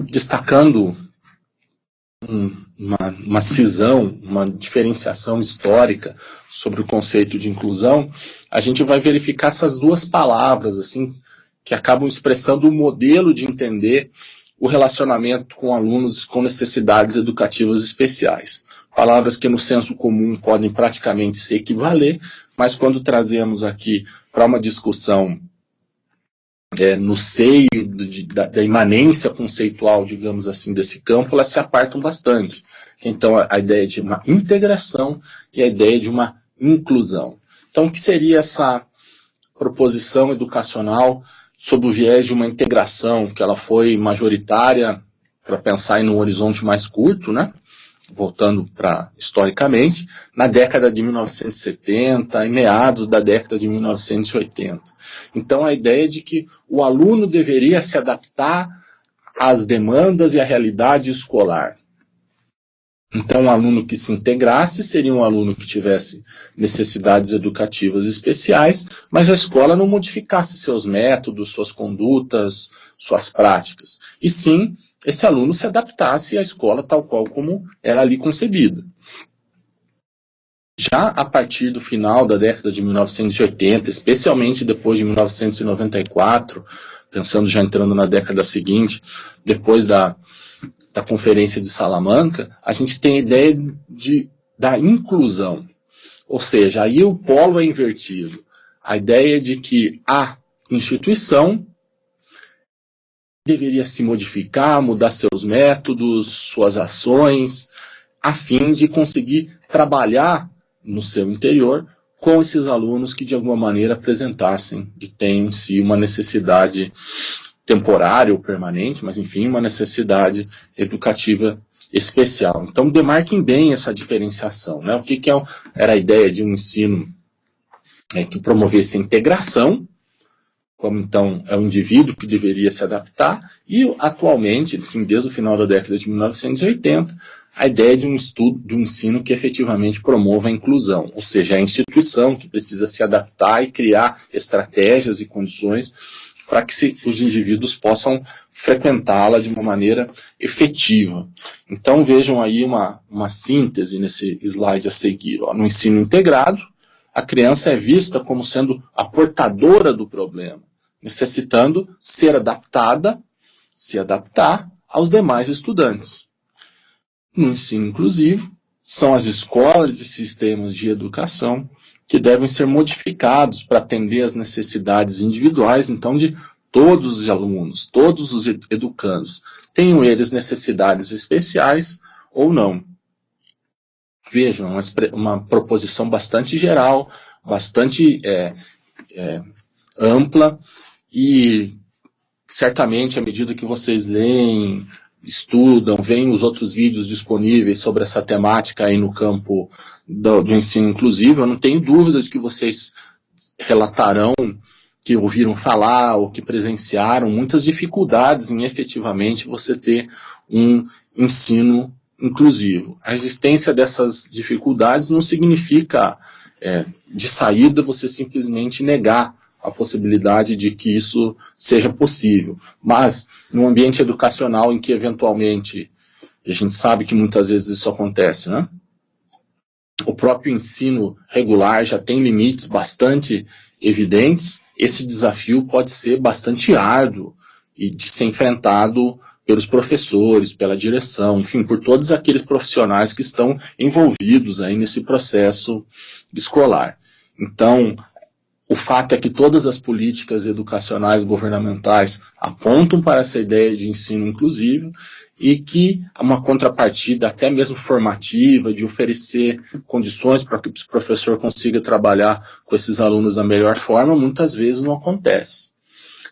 destacando uma cisão, uma diferenciação histórica sobre o conceito de inclusão, a gente vai verificar essas duas palavras assim, que acabam expressando o modelo de entender o relacionamento com alunos com necessidades educativas especiais. Palavras que no senso comum podem praticamente se equivaler, mas quando trazemos aqui para uma discussão no seio da imanência conceitual, digamos assim, desse campo, elas se apartam bastante. Então, a ideia de uma integração e a ideia de uma inclusão. Então, o que seria essa proposição educacional sob o viés de uma integração, que ela foi majoritária, para pensar em um horizonte mais curto, né? Voltando para historicamente, na década de 1970 e meados da década de 1980. Então, a ideia de que o aluno deveria se adaptar às demandas e à realidade escolar. Então, um aluno que se integrasse seria um aluno que tivesse necessidades educativas especiais, mas a escola não modificasse seus métodos, suas condutas, suas práticas. E sim, esse aluno se adaptasse à escola tal qual como era ali concebida. Já a partir do final da década de 1980, especialmente depois de 1994, pensando já entrando na década seguinte, depois da Conferência de Salamanca, a gente tem a ideia da inclusão. Ou seja, aí o polo é invertido. A ideia de que a instituição deveria se modificar, mudar seus métodos, suas ações, a fim de conseguir trabalhar no seu interior com esses alunos que de alguma maneira apresentassem e têm em si uma necessidade temporária ou permanente, mas enfim, uma necessidade educativa especial. Então, demarquem bem essa diferenciação, né? O que era a ideia de um ensino que promovesse a integração, como então é o indivíduo que deveria se adaptar, e atualmente, desde o final da década de 1980, a ideia de um ensino que efetivamente promova a inclusão, ou seja, a instituição que precisa se adaptar e criar estratégias e condições para que os indivíduos possam frequentá-la de uma maneira efetiva. Então vejam aí uma síntese nesse slide a seguir. No ensino integrado, a criança é vista como sendo a portadora do problema, necessitando se adaptar aos demais estudantes. No ensino inclusivo, são as escolas e sistemas de educação que devem ser modificados para atender às necessidades individuais, então, de todos os alunos, todos os educandos, tenham eles necessidades especiais ou não. Vejam, uma proposição bastante geral, bastante ampla, e certamente, à medida que vocês leem, estudam, veem os outros vídeos disponíveis sobre essa temática aí no campo do ensino inclusivo, eu não tenho dúvidas de que vocês relatarão que ouviram falar ou que presenciaram muitas dificuldades em efetivamente você ter um ensino inclusivo. A existência dessas dificuldades não significa, de saída, você simplesmente negar a possibilidade de que isso seja possível. Mas, no ambiente educacional em que, eventualmente, a gente sabe que muitas vezes isso acontece, né? o próprio ensino regular já tem limites bastante evidentes, esse desafio pode ser bastante árduo e de ser enfrentado pelos professores, pela direção, enfim, por todos aqueles profissionais que estão envolvidos aí nesse processo escolar. Então, o fato é que todas as políticas educacionais governamentais apontam para essa ideia de ensino inclusivo e que uma contrapartida, até mesmo formativa, de oferecer condições para que o professor consiga trabalhar com esses alunos da melhor forma, muitas vezes não acontece.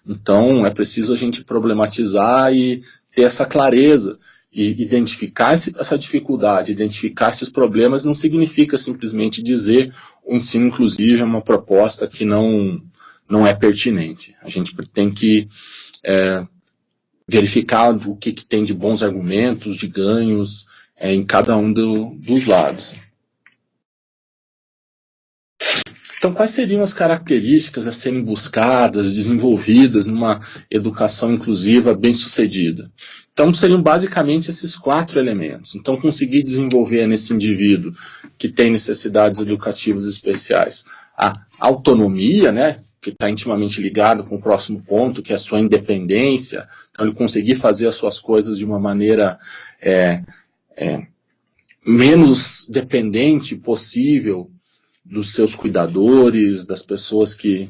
Então, é preciso a gente problematizar e ter essa clareza e identificar essa dificuldade, identificar esses problemas não significa simplesmente dizer o ensino inclusivo é uma proposta que não é pertinente. A gente tem que verificar o que tem de bons argumentos, de ganhos em cada um dos lados. Então, quais seriam as características a serem buscadas, desenvolvidas numa educação inclusiva bem-sucedida? Então, seriam basicamente esses 4 elementos. Então, conseguir desenvolver nesse indivíduo que tem necessidades educativas especiais a autonomia, né, que está intimamente ligado com o próximo ponto, que é a sua independência. Então, ele conseguir fazer as suas coisas de uma maneira menos dependente possível dos seus cuidadores, das pessoas que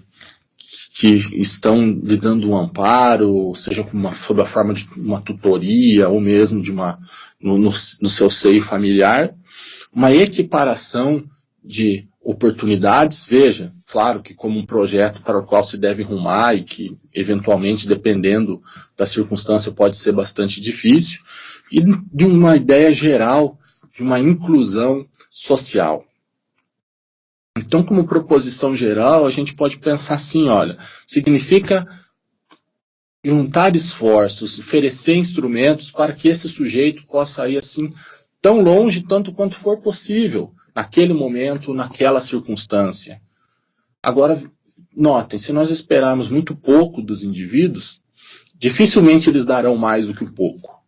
estão lhe dando um amparo, seja sob a forma de uma tutoria ou mesmo de no seu seio familiar, uma equiparação de oportunidades, veja, claro que como um projeto para o qual se deve rumar e que eventualmente, dependendo da circunstância, pode ser bastante difícil, e de uma ideia geral de uma inclusão social. Então, como proposição geral, a gente pode pensar assim, olha, significa juntar esforços, oferecer instrumentos para que esse sujeito possa ir assim tão longe, tanto quanto for possível, naquele momento, naquela circunstância. Agora, notem, se nós esperarmos muito pouco dos indivíduos, dificilmente eles darão mais do que o pouco.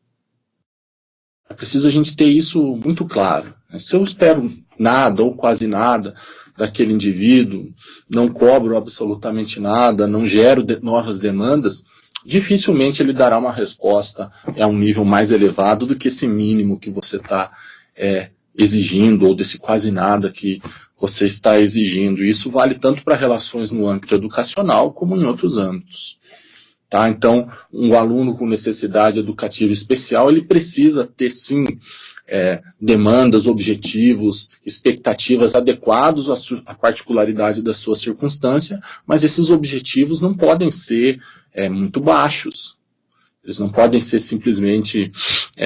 É preciso a gente ter isso muito claro. Se eu espero nada ou quase nada daquele indivíduo, não cobro absolutamente nada, não gero novas demandas, dificilmente ele dará uma resposta a um nível mais elevado do que esse mínimo que você está exigindo, ou desse quase nada que você está exigindo. Isso vale tanto para relações no âmbito educacional como em outros âmbitos. Tá? Então, um aluno com necessidade educativa especial, ele precisa ter, sim, demandas, objetivos, expectativas adequados à particularidade da sua circunstância, mas esses objetivos não podem ser muito baixos. Eles não podem ser simplesmente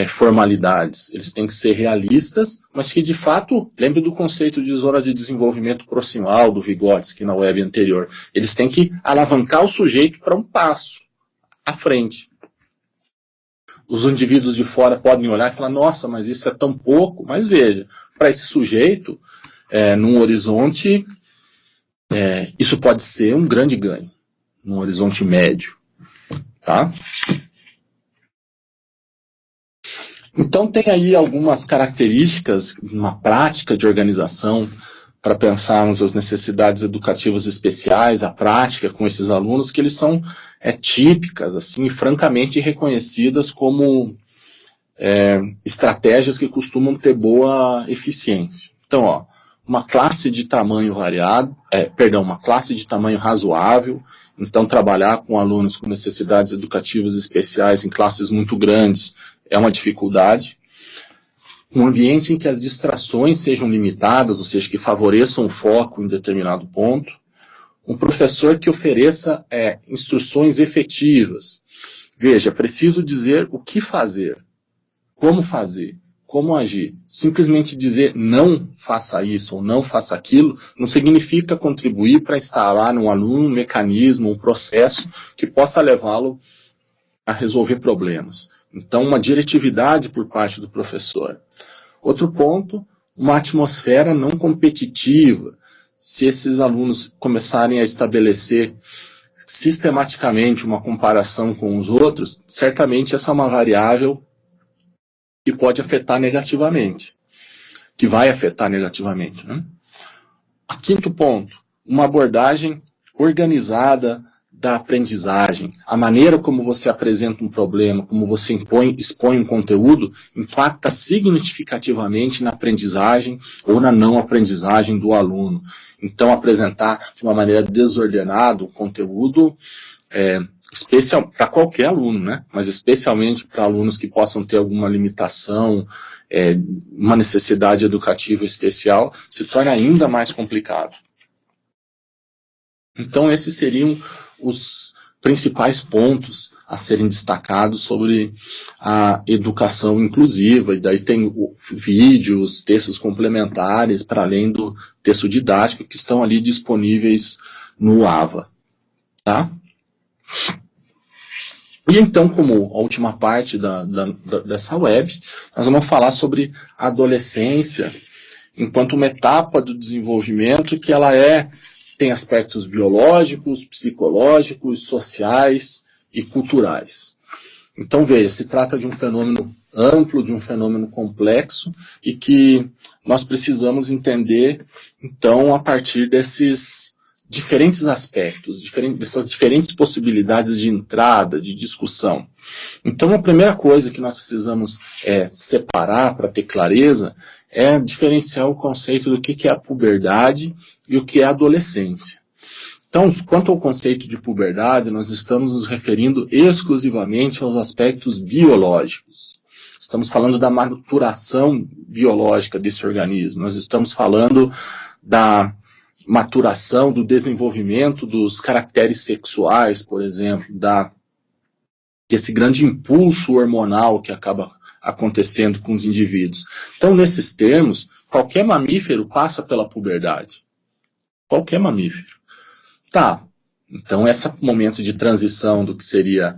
formalidades. Eles têm que ser realistas, mas que, de fato, lembre do conceito de zona de desenvolvimento proximal do Vygotsky na web anterior. Eles têm que alavancar o sujeito para um passo à frente. Os indivíduos de fora podem olhar e falar, nossa, mas isso é tão pouco. Mas veja, para esse sujeito, num horizonte, isso pode ser um grande ganho, num horizonte médio. Tá? Então tem aí algumas características, uma prática de organização para pensarmos as necessidades educativas especiais, a prática com esses alunos, que eles são típicas, assim, francamente reconhecidas como estratégias que costumam ter boa eficiência. Então, ó, uma classe de tamanho variado, uma classe de tamanho razoável. Então, trabalhar com alunos com necessidades educativas especiais em classes muito grandes é uma dificuldade. Um ambiente em que as distrações sejam limitadas, ou seja, que favoreçam o foco em determinado ponto. Um professor que ofereça instruções efetivas. Veja, é preciso dizer o que fazer, como agir. Simplesmente dizer não faça isso ou não faça aquilo não significa contribuir para instalar no aluno um mecanismo, um processo que possa levá-lo a resolver problemas. Então, uma diretividade por parte do professor. Outro ponto, uma atmosfera não competitiva. Se esses alunos começarem a estabelecer sistematicamente uma comparação com os outros, certamente essa é uma variável que pode afetar negativamente. que vai afetar negativamente, né? Quinto ponto, uma abordagem organizada da aprendizagem. A maneira como você apresenta um problema, como você expõe um conteúdo, impacta significativamente na aprendizagem ou na não aprendizagem do aluno. Então, apresentar de uma maneira desordenada o conteúdo especial para qualquer aluno, né? Mas especialmente para alunos que possam ter alguma limitação, uma necessidade educativa especial, se torna ainda mais complicado. Então, esses seriam os principais pontos a serem destacados sobre a educação inclusiva, e daí tem vídeos, textos complementares, para além do texto didático, que estão ali disponíveis no AVA. Tá? E então, como a última parte dessa web, nós vamos falar sobre a adolescência enquanto uma etapa do desenvolvimento que ela tem aspectos biológicos, psicológicos, sociais e culturais. Então, veja, se trata de um fenômeno amplo, de um fenômeno complexo, e que nós precisamos entender, então, a partir desses diferentes aspectos, dessas diferentes possibilidades de entrada, de discussão. Então, a primeira coisa que nós precisamos separar para ter clareza é diferenciar o conceito do que é a puberdade e o que é a adolescência. Então, quanto ao conceito de puberdade, nós estamos nos referindo exclusivamente aos aspectos biológicos. Estamos falando da maturação biológica desse organismo. Nós estamos falando da maturação, do desenvolvimento dos caracteres sexuais, por exemplo, desse grande impulso hormonal que acaba acontecendo com os indivíduos. Então, nesses termos, qualquer mamífero passa pela puberdade. Qualquer mamífero. Tá, então esse momento de transição do que seria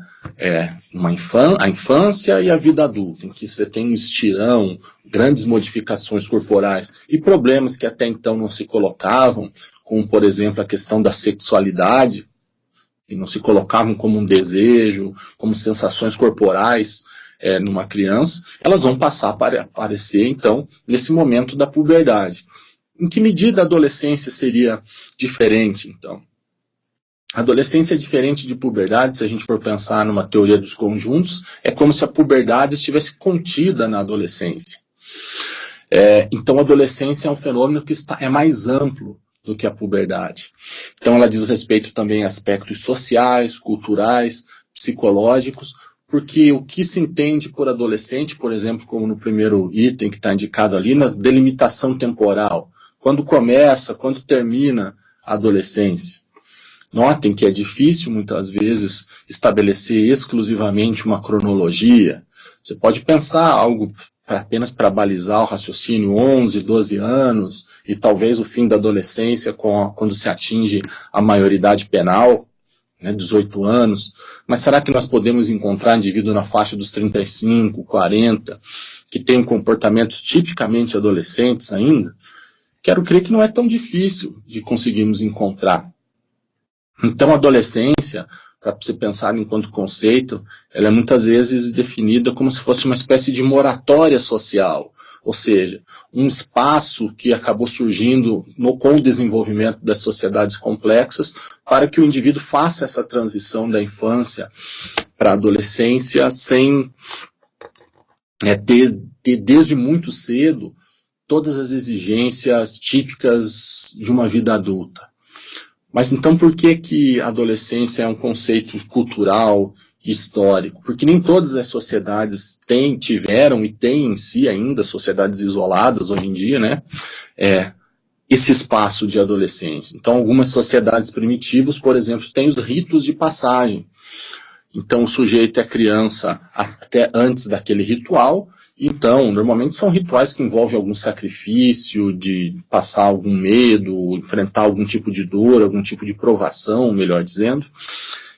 a infância e a vida adulta, em que você tem um estirão, grandes modificações corporais e problemas que até então não se colocavam, como, por exemplo, a questão da sexualidade, que não se colocavam como um desejo, como sensações corporais numa criança, elas vão passar a aparecer, então, nesse momento da puberdade. Em que medida a adolescência seria diferente, então? A adolescência é diferente de puberdade, se a gente for pensar numa teoria dos conjuntos, é como se a puberdade estivesse contida na adolescência. Então, a adolescência é um fenômeno que é mais amplo do que a puberdade. Então, ela diz respeito também a aspectos sociais, culturais, psicológicos, porque o que se entende por adolescente, por exemplo, como no primeiro item que está indicado ali, na delimitação temporal, quando começa, quando termina a adolescência. Notem que é difícil, muitas vezes, estabelecer exclusivamente uma cronologia. Você pode pensar algo apenas para balizar o raciocínio, 11, 12 anos, e talvez o fim da adolescência quando se atinge a maioridade penal, 18 anos. Mas será que nós podemos encontrar indivíduo na faixa dos 35, 40, que tenham comportamentos tipicamente adolescentes ainda? Quero crer que não é tão difícil de conseguirmos encontrar. Então, a adolescência, para você pensar enquanto conceito, ela é muitas vezes definida como se fosse uma espécie de moratória social, ou seja, um espaço que acabou surgindo com o desenvolvimento das sociedades complexas para que o indivíduo faça essa transição da infância para a adolescência sem ter desde muito cedo todas as exigências típicas de uma vida adulta. Mas então por que a adolescência é um conceito cultural e histórico? Porque nem todas as sociedades tiveram e têm em si ainda, sociedades isoladas hoje em dia, né? Esse espaço de adolescência. Então algumas sociedades primitivas, por exemplo, têm os ritos de passagem. Então o sujeito é criança até antes daquele ritual. Então, normalmente são rituais que envolvem algum sacrifício, de passar algum medo, enfrentar algum tipo de dor, algum tipo de provação, melhor dizendo.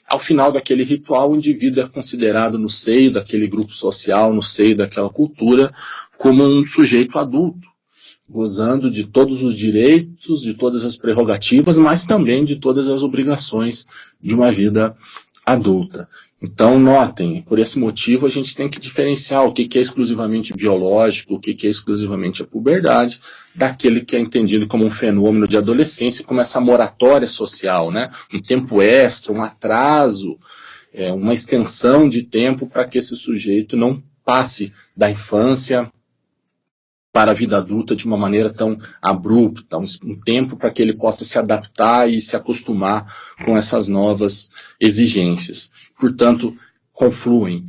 Ao final daquele ritual, o indivíduo é considerado no seio daquele grupo social, no seio daquela cultura, como um sujeito adulto, gozando de todos os direitos, de todas as prerrogativas, mas também de todas as obrigações de uma vida adulta. Então, notem, por esse motivo a gente tem que diferenciar o que é exclusivamente biológico, o que é exclusivamente a puberdade, daquele que é entendido como um fenômeno de adolescência, como essa moratória social, né? Um tempo extra, um atraso, uma extensão de tempo para que esse sujeito não passe da infância para a vida adulta de uma maneira tão abrupta, um tempo para que ele possa se adaptar e se acostumar com essas novas exigências. Portanto, confluem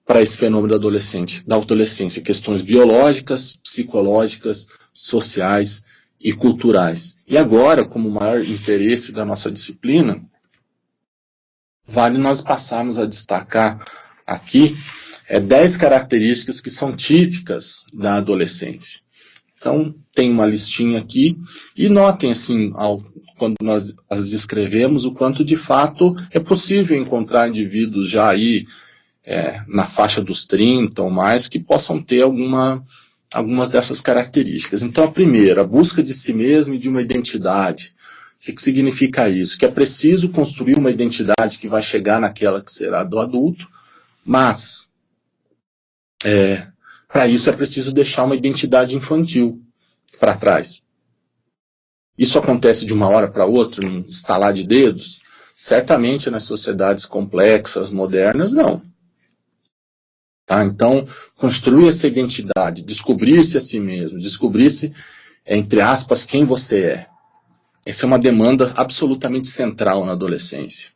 para esse fenômeno da adolescência, questões biológicas, psicológicas, sociais e culturais. E agora, como maior interesse da nossa disciplina, vale nós passarmos a destacar aqui 10 características que são típicas da adolescência. Então, tem uma listinha aqui, e notem, assim, quando nós as descrevemos, o quanto de fato é possível encontrar indivíduos já aí na faixa dos 30 ou mais, que possam ter algumas dessas características. Então, a primeira, a busca de si mesmo e de uma identidade. O que significa isso? Que é preciso construir uma identidade que vai chegar naquela que será do adulto, mas para isso é preciso deixar uma identidade infantil para trás. Isso acontece de uma hora para outra, num estalar de dedos? Certamente nas sociedades complexas, modernas, não. Tá? Então, construir essa identidade, descobrir-se a si mesmo, descobrir-se, entre aspas, quem você é. Essa é uma demanda absolutamente central na adolescência.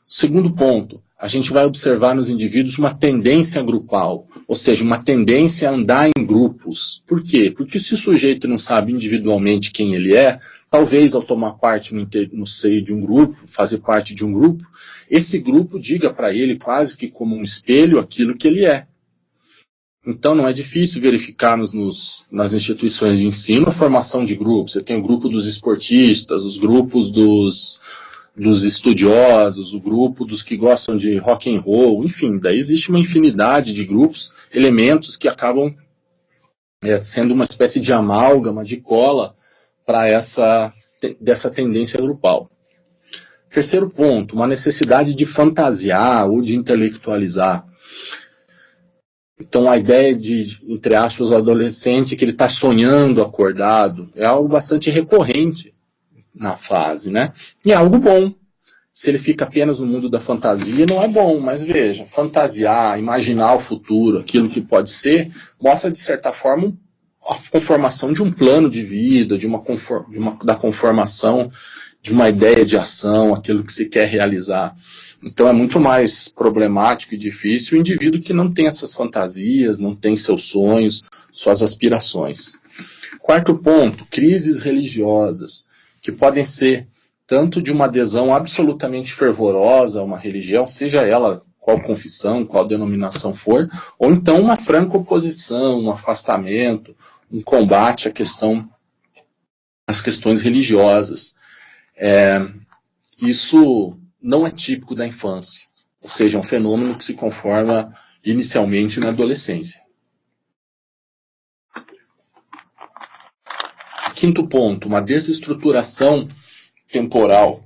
Segundo ponto, a gente vai observar nos indivíduos uma tendência grupal, ou seja, uma tendência a andar em grupos. Por quê? Porque se o sujeito não sabe individualmente quem ele é, talvez ao tomar parte no seio de um grupo, fazer parte de um grupo, esse grupo diga para ele quase que como um espelho aquilo que ele é. Então não é difícil verificarmos nas instituições de ensino a formação de grupos. Você tem o grupo dos esportistas, os grupos dos estudiosos, o grupo dos que gostam de rock and roll, enfim, daí existe uma infinidade de grupos, elementos que acabam sendo uma espécie de amálgama, de cola para dessa tendência grupal. Terceiro ponto, uma necessidade de fantasiar ou de intelectualizar. Então a ideia de, entre aspas, o adolescente que ele está sonhando acordado é algo bastante recorrente na fase, né? E é algo bom. Se ele fica apenas no mundo da fantasia, não é bom, mas veja, fantasiar, imaginar o futuro, aquilo que pode ser, mostra de certa forma a conformação de um plano de vida, da conformação de uma ideia de ação, aquilo que se quer realizar. Então é muito mais problemático e difícil o indivíduo que não tem essas fantasias, não tem seus sonhos, suas aspirações. Quarto ponto, crises religiosas, que podem ser tanto de uma adesão absolutamente fervorosa a uma religião, seja ela qual confissão, qual denominação for, ou então uma franca oposição, um afastamento, um combate às questões religiosas. Isso não é típico da infância, ou seja, é um fenômeno que se conforma inicialmente na adolescência. Quinto ponto, uma desestruturação temporal.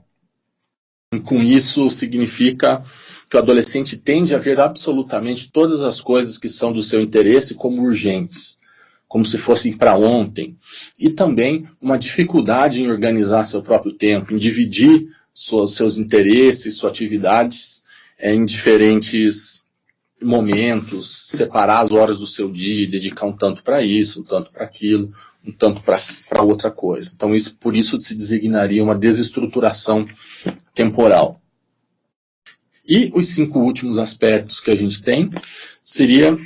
E com isso significa que o adolescente tende a ver absolutamente todas as coisas que são do seu interesse como urgentes, como se fossem para ontem. E também uma dificuldade em organizar seu próprio tempo, em dividir seus interesses, suas atividades em diferentes momentos, separar as horas do seu dia, dedicar um tanto para isso, um tanto para aquilo, um tanto para outra coisa. Então, por isso se designaria uma desestruturação temporal. E os 5 últimos aspectos que a gente tem seria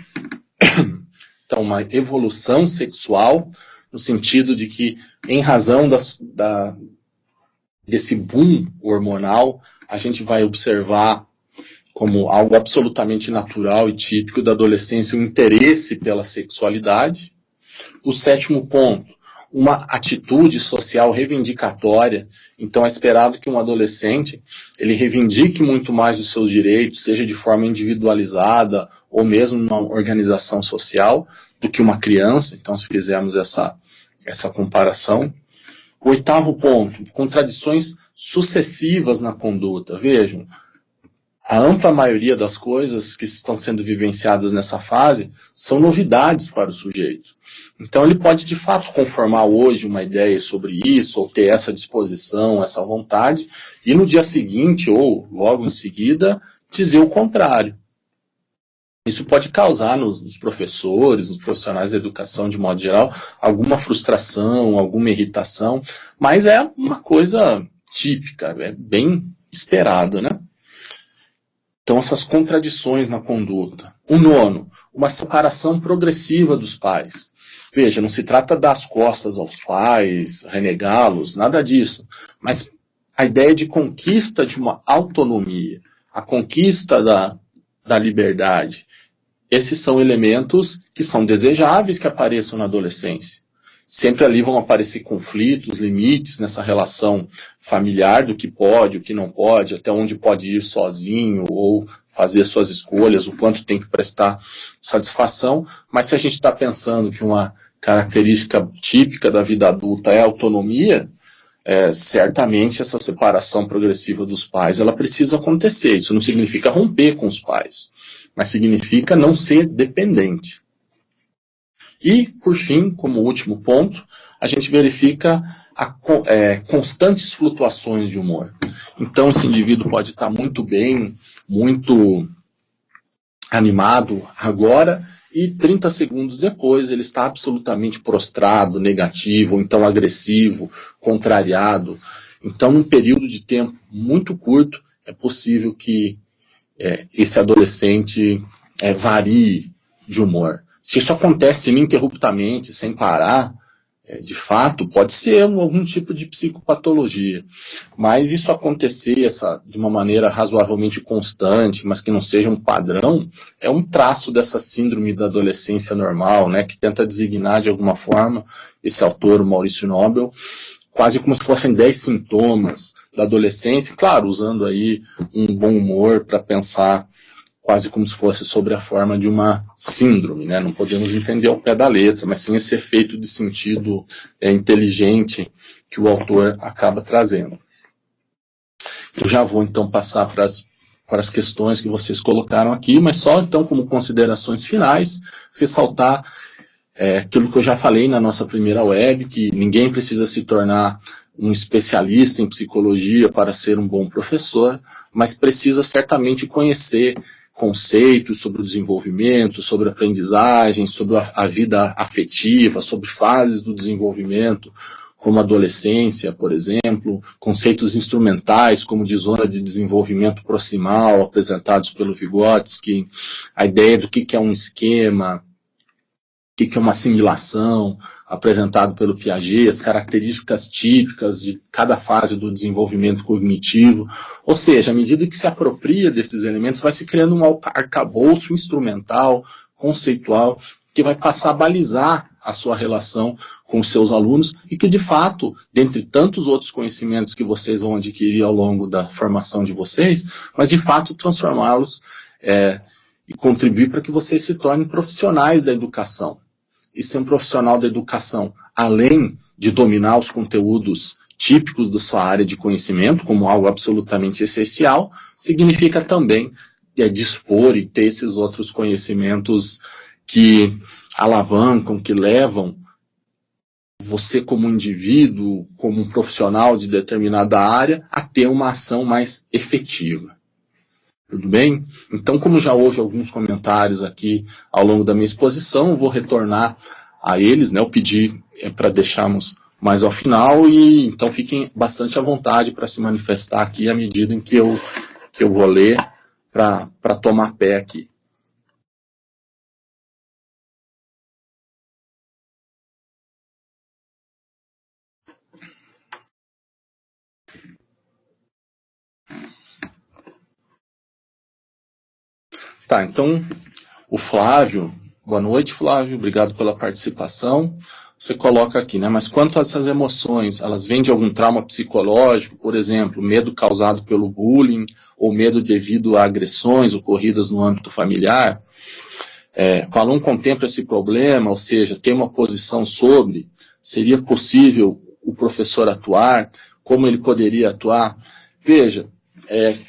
então, uma evolução sexual, no sentido de que, em razão desse boom hormonal, a gente vai observar como algo absolutamente natural e típico da adolescência o interesse pela sexualidade. O 7º ponto, uma atitude social reivindicatória. Então é esperado que um adolescente ele reivindique muito mais os seus direitos, seja de forma individualizada ou mesmo numa organização social, do que uma criança. Então, se fizermos essa comparação. O 8º ponto, contradições sucessivas na conduta. Vejam, a ampla maioria das coisas que estão sendo vivenciadas nessa fase são novidades para o sujeito. Então ele pode de fato conformar hoje uma ideia sobre isso, ou ter essa disposição, essa vontade, e no dia seguinte, ou logo em seguida, dizer o contrário. Isso pode causar nos professores, nos profissionais da educação de modo geral, alguma frustração, alguma irritação, mas é uma coisa típica, é bem esperado, né? Então, essas contradições na conduta. O nono, uma separação progressiva dos pais. Veja, não se trata das costas aos pais, renegá-los, nada disso, mas a ideia de conquista de uma autonomia, a conquista da liberdade. Esses são elementos que são desejáveis que apareçam na adolescência. Sempre ali vão aparecer conflitos, limites nessa relação familiar do que pode, o que não pode, até onde pode ir sozinho ou fazer suas escolhas, o quanto tem que prestar satisfação. Mas se a gente está pensando que uma característica típica da vida adulta é a autonomia, certamente essa separação progressiva dos pais ela precisa acontecer. Isso não significa romper com os pais, mas significa não ser dependente. E, por fim, como último ponto, a gente verifica constantes flutuações de humor. Então, esse indivíduo pode estar muito bem, muito animado agora, e 30 segundos depois ele está absolutamente prostrado, negativo, ou então agressivo, contrariado. Então, num período de tempo muito curto, é possível que esse adolescente varie de humor. Se isso acontece ininterruptamente, sem parar, de fato, pode ser algum tipo de psicopatologia. Mas isso acontecer de uma maneira razoavelmente constante, mas que não seja um padrão, é um traço dessa síndrome da adolescência normal, né, que tenta designar de alguma forma, esse autor, o Maurício Nobel, quase como se fossem 10 sintomas da adolescência, claro, usando aí um bom humor para pensar quase como se fosse sobre a forma de uma síndrome, né? Não podemos entender ao pé da letra, mas sim esse efeito de sentido inteligente que o autor acaba trazendo. Eu já vou então passar para as questões que vocês colocaram aqui, mas só então como considerações finais, ressaltar aquilo que eu já falei na nossa primeira web, que ninguém precisa se tornar um especialista em psicologia para ser um bom professor, mas precisa certamente conhecer conceitos sobre o desenvolvimento, sobre a aprendizagem, sobre a vida afetiva, sobre fases do desenvolvimento, como a adolescência, por exemplo, conceitos instrumentais, como de zona de desenvolvimento proximal, apresentados pelo Vygotsky, a ideia do que é um esquema, o que é uma assimilação, apresentado pelo Piaget, as características típicas de cada fase do desenvolvimento cognitivo. Ou seja, à medida que se apropria desses elementos, vai se criando um arcabouço instrumental, conceitual, que vai passar a balizar a sua relação com os seus alunos e que, de fato, dentre tantos outros conhecimentos que vocês vão adquirir ao longo da formação de vocês, mas, de fato, transformá-los e contribuir para que vocês se tornem profissionais da educação. E ser um profissional da educação, além de dominar os conteúdos típicos da sua área de conhecimento, como algo absolutamente essencial, significa também dispor e ter esses outros conhecimentos que alavancam, que levam você como indivíduo, como um profissional de determinada área, a ter uma ação mais efetiva. Tudo bem? Então, como já houve alguns comentários aqui ao longo da minha exposição, eu vou retornar a eles, né? Eu pedi para deixarmos mais ao final, e então fiquem bastante à vontade para se manifestar aqui à medida em que eu vou ler para tomar pé aqui. Tá, então, o Flávio, boa noite, Flávio, obrigado pela participação. Você coloca aqui, né? Mas quanto a essas emoções, elas vêm de algum trauma psicológico, por exemplo, medo causado pelo bullying, ou medo devido a agressões ocorridas no âmbito familiar? Valon contempla esse problema, ou seja, tem uma posição sobre, seria possível o professor atuar como ele poderia atuar. Veja,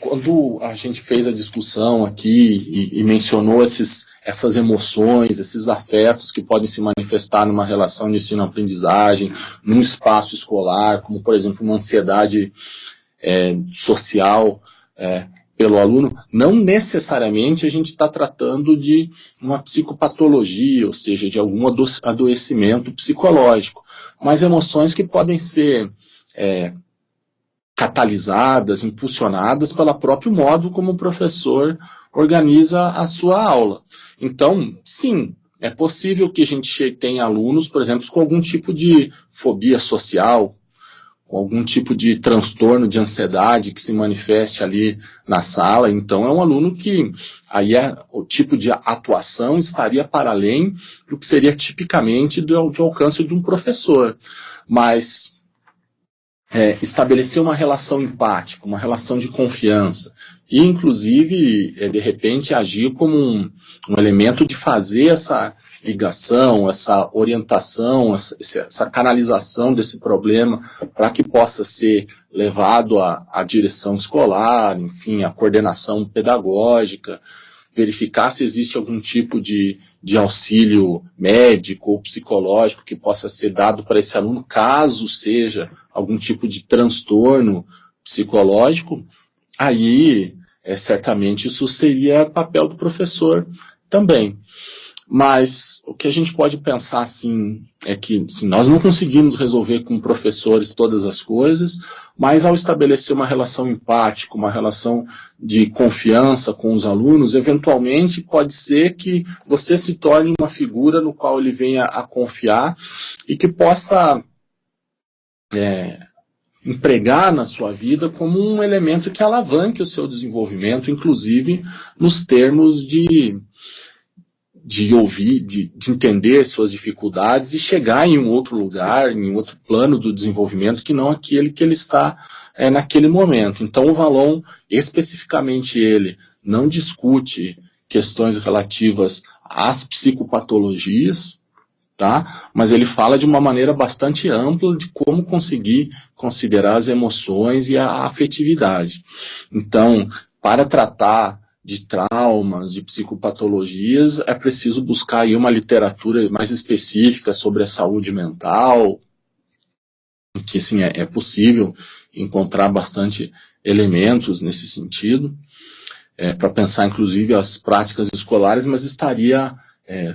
quando a gente fez a discussão aqui e mencionou essas emoções, esses afetos que podem se manifestar numa relação de ensino-aprendizagem, num espaço escolar, como, por exemplo, uma ansiedade social pelo aluno, não necessariamente a gente está tratando de uma psicopatologia, ou seja, de algum adoecimento psicológico, mas emoções que podem ser catalisadas, impulsionadas pelo próprio modo como o professor organiza a sua aula. Então, sim, é possível que a gente tenha alunos, por exemplo, com algum tipo de fobia social, com algum tipo de transtorno de ansiedade que se manifeste ali na sala. Então, é um aluno que aí o tipo de atuação estaria para além do que seria tipicamente do alcance de um professor. Mas estabelecer uma relação empática, uma relação de confiança, e inclusive, de repente, agir como um elemento de fazer essa ligação, essa orientação, essa canalização desse problema para que possa ser levado à direção escolar, enfim, à coordenação pedagógica, verificar se existe algum tipo de auxílio médico ou psicológico que possa ser dado para esse aluno, caso seja algum tipo de transtorno psicológico. Aí, certamente, isso seria papel do professor também. Mas o que a gente pode pensar, assim, é que nós não conseguimos resolver com professores todas as coisas, mas ao estabelecer uma relação empática, uma relação de confiança com os alunos, eventualmente pode ser que você se torne uma figura no qual ele venha a confiar e que possa empregar na sua vida como um elemento que alavanque o seu desenvolvimento, inclusive nos termos de ouvir, de entender suas dificuldades e chegar em um outro lugar, em outro plano do desenvolvimento que não aquele que ele está naquele momento. Então o Vallon, especificamente ele, não discute questões relativas às psicopatologias, tá? Mas ele fala de uma maneira bastante ampla de como conseguir considerar as emoções e a afetividade. Então, para tratar de traumas, de psicopatologias, é preciso buscar aí uma literatura mais específica sobre a saúde mental, que assim, é possível encontrar bastante elementos nesse sentido, para pensar inclusive as práticas escolares, mas estaria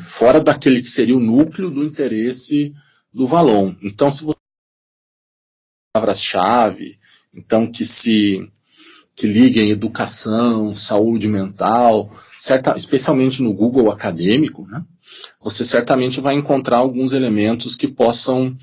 fora daquele que seria o núcleo do interesse do Vallon. Então, se você palavras-chave, então que liguem educação, saúde mental, especialmente no Google acadêmico, né, você certamente vai encontrar alguns elementos que possam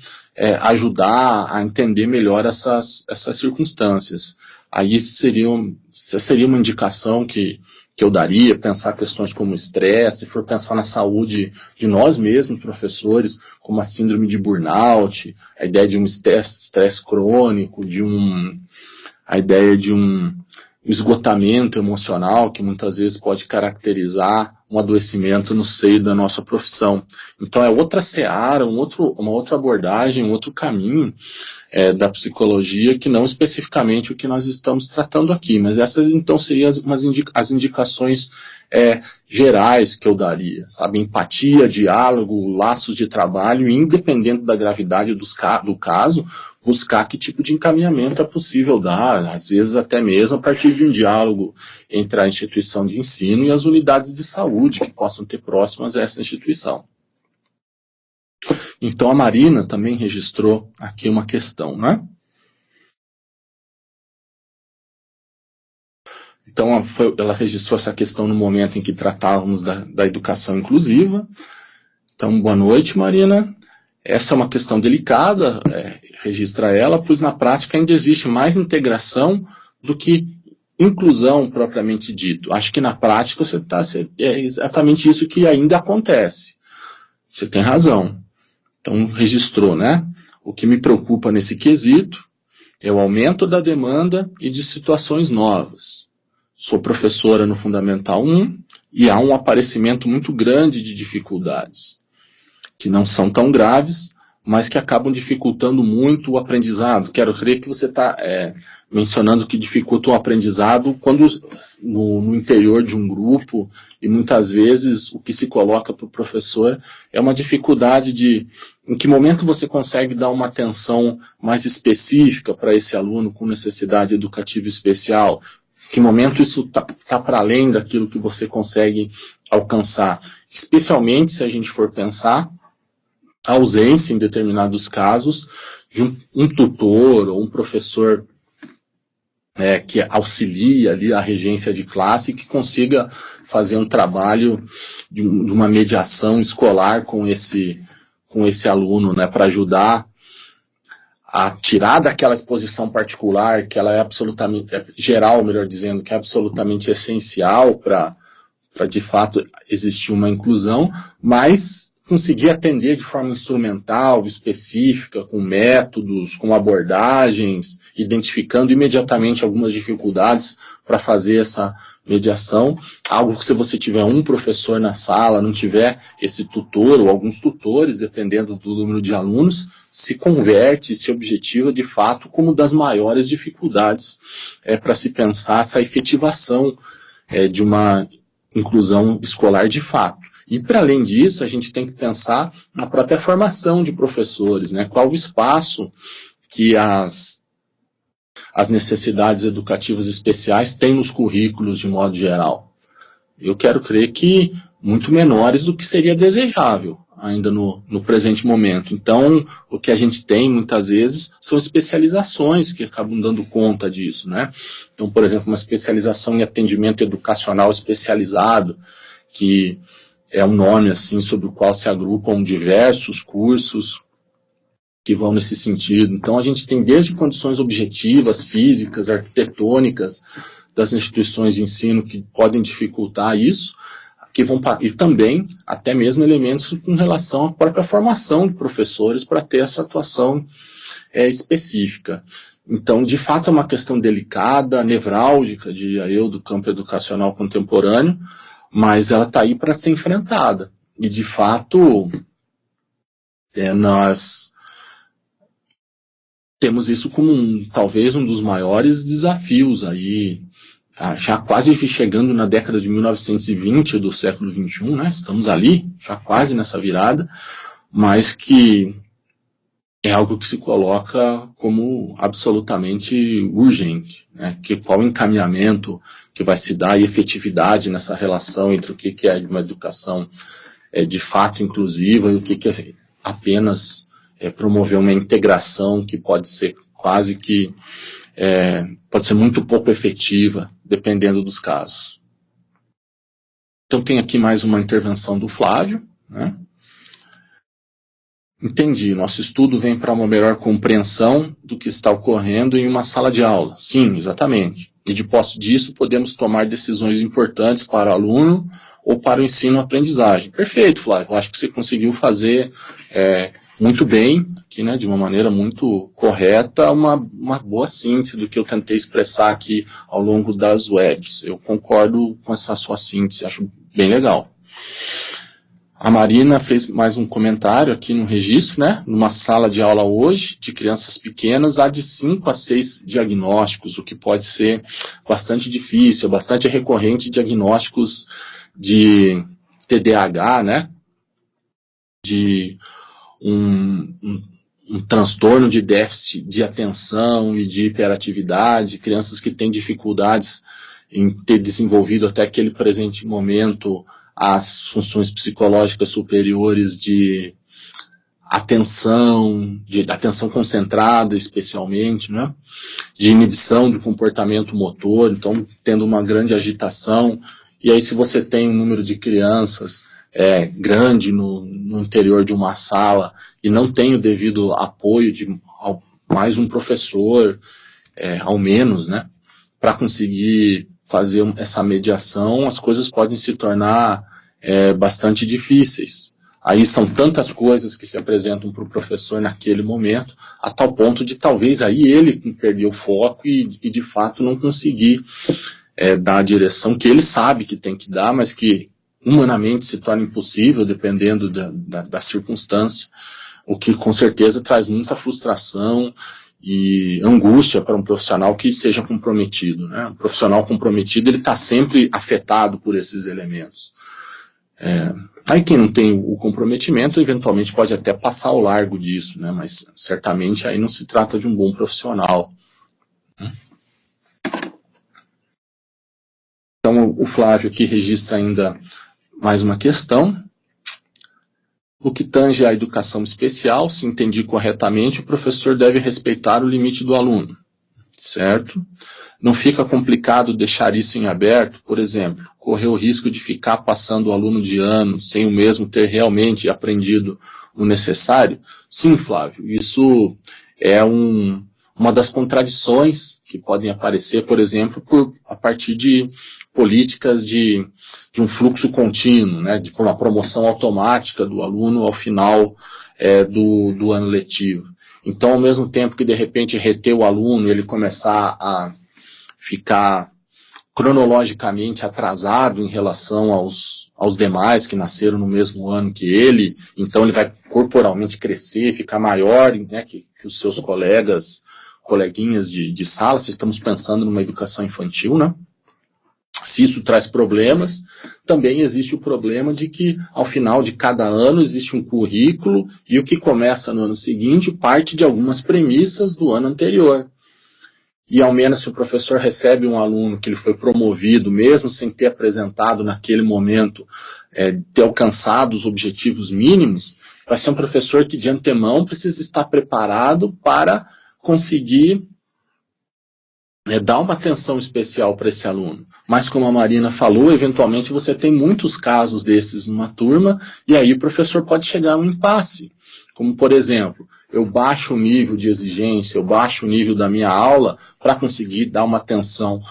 ajudar a entender melhor essas circunstâncias. Aí seria uma indicação que eu daria, pensar questões como estresse, se for pensar na saúde de nós mesmos, professores, como a síndrome de burnout, a ideia de um estresse crônico, a ideia de um esgotamento emocional que muitas vezes pode caracterizar um adoecimento no seio da nossa profissão. Então é outra seara, uma outra abordagem, um outro caminho da psicologia que não especificamente o que nós estamos tratando aqui, mas essas então seriam as indicações gerais que eu daria, sabe? Empatia, diálogo, laços de trabalho, independente da gravidade do caso, buscar que tipo de encaminhamento é possível dar, às vezes até mesmo a partir de um diálogo entre a instituição de ensino e as unidades de saúde que possam ter próximas a essa instituição. Então a Marina também registrou aqui uma questão, né? Então ela registrou essa questão no momento em que tratávamos da educação inclusiva. Então, boa noite, Marina. Essa é uma questão delicada, registra ela, pois na prática ainda existe mais integração do que inclusão propriamente dito. Acho que na prática é exatamente isso que ainda acontece. Você tem razão. Então, registrou, né? O que me preocupa nesse quesito é o aumento da demanda e de situações novas. Sou professora no Fundamental 1 e há um aparecimento muito grande de dificuldades, que não são tão graves, mas que acabam dificultando muito o aprendizado. Quero crer que você está mencionando que dificulta o aprendizado quando no interior de um grupo, e muitas vezes o que se coloca para o professor é uma dificuldade de em que momento você consegue dar uma atenção mais específica para esse aluno com necessidade educativa especial, que momento isso tá para além daquilo que você consegue alcançar, especialmente se a gente for pensar a ausência, em determinados casos, de um tutor ou um professor que auxilia ali a regência de classe, que consiga fazer um trabalho de uma mediação escolar com esse aluno, né, para ajudar a tirar daquela exposição particular, que ela é absolutamente, geral, melhor dizendo, que é absolutamente essencial para de fato existir uma inclusão, mas conseguir atender de forma instrumental, específica, com métodos, com abordagens, identificando imediatamente algumas dificuldades para fazer essa mediação, algo que se você tiver um professor na sala, não tiver esse tutor ou alguns tutores, dependendo do número de alunos, se converte, se objetiva de fato como das maiores dificuldades para se pensar essa efetivação de uma inclusão escolar de fato. E, para além disso, a gente tem que pensar na própria formação de professores, né? Qual o espaço que as necessidades educativas especiais têm nos currículos de modo geral. Eu quero crer que muito menores do que seria desejável, ainda no presente momento. Então, o que a gente tem, muitas vezes, são especializações que acabam dando conta disso, né? Então, por exemplo, uma especialização em atendimento educacional especializado, que é um nome assim sobre o qual se agrupam diversos cursos que vão nesse sentido. Então a gente tem desde condições objetivas, físicas, arquitetônicas das instituições de ensino que podem dificultar isso, que vão, e também até mesmo elementos com relação à própria formação de professores para ter essa atuação específica. Então, de fato, é uma questão delicada, nevrálgica, diria eu, do campo educacional contemporâneo, mas ela está aí para ser enfrentada. E, de fato, nós temos isso como talvez um dos maiores desafios aí, já quase chegando na década de 1920 do século XXI, né? Estamos ali, já quase nessa virada, mas que é algo que se coloca como absolutamente urgente, né? Qual o encaminhamento que vai se dar e efetividade nessa relação entre o que é uma educação de fato inclusiva e o que é apenas promover uma integração que pode ser quase que, pode ser muito pouco efetiva, dependendo dos casos. Então tem aqui mais uma intervenção do Flávio, né? Entendi, nosso estudo vem para uma melhor compreensão do que está ocorrendo em uma sala de aula. Sim, exatamente. E de posse disso, podemos tomar decisões importantes para o aluno ou para o ensino-aprendizagem. Perfeito, Flávio. Eu acho que você conseguiu fazer muito bem, aqui, né, de uma maneira muito correta, uma boa síntese do que eu tentei expressar aqui ao longo das webs. Eu concordo com essa sua síntese, acho bem legal. A Marina fez mais um comentário aqui no registro, né? Numa sala de aula hoje, de crianças pequenas, há de 5 a 6 diagnósticos, o que pode ser bastante difícil, bastante recorrente, diagnósticos de TDAH, né? De um transtorno de déficit de atenção e de hiperatividade, crianças que têm dificuldades em ter desenvolvido até aquele presente momento as funções psicológicas superiores de atenção concentrada especialmente, né? De inibição do comportamento motor, então tendo uma grande agitação. E aí se você tem um número de crianças grande no interior de uma sala e não tem o devido apoio de mais um professor, ao menos, né? Para conseguir fazer essa mediação, as coisas podem se tornar bastante difíceis. Aí são tantas coisas que se apresentam para o professor naquele momento, a tal ponto de talvez aí ele perder o foco e de fato não conseguir dar a direção que ele sabe que tem que dar, mas que humanamente se torna impossível, dependendo da circunstância, o que com certeza traz muita frustração e angústia para um profissional que seja comprometido, né? Um profissional comprometido, ele está sempre afetado por esses elementos. Aí quem não tem o comprometimento, eventualmente pode até passar ao largo disso, né? Mas certamente aí não se trata de um bom profissional. Então o Flávio aqui registra ainda mais uma questão. O que tange à educação especial, se entendi corretamente, o professor deve respeitar o limite do aluno, certo? Não fica complicado deixar isso em aberto, por exemplo, correr o risco de ficar passando o aluno de ano sem o mesmo ter realmente aprendido o necessário? Sim, Flávio, isso é uma das contradições que podem aparecer, por exemplo, a partir de políticas de um fluxo contínuo, né, de uma promoção automática do aluno ao final do ano letivo. Então, ao mesmo tempo que, de repente, reter o aluno e ele começar a ficar cronologicamente atrasado em relação aos demais que nasceram no mesmo ano que ele, então ele vai corporalmente crescer, ficar maior, né, que os seus coleguinhas de sala, se estamos pensando numa educação infantil, né? Se isso traz problemas, também existe o problema de que, ao final de cada ano, existe um currículo e o que começa no ano seguinte parte de algumas premissas do ano anterior. E, ao menos, se o professor recebe um aluno que ele foi promovido, mesmo sem ter apresentado naquele momento, ter alcançado os objetivos mínimos, vai ser um professor que, de antemão, precisa estar preparado para conseguir dar uma atenção especial para esse aluno. Mas, como a Marina falou, eventualmente você tem muitos casos desses numa turma, e aí o professor pode chegar a um impasse. Como, por exemplo, eu baixo o nível de exigência, eu baixo o nível da minha aula para conseguir dar uma atenção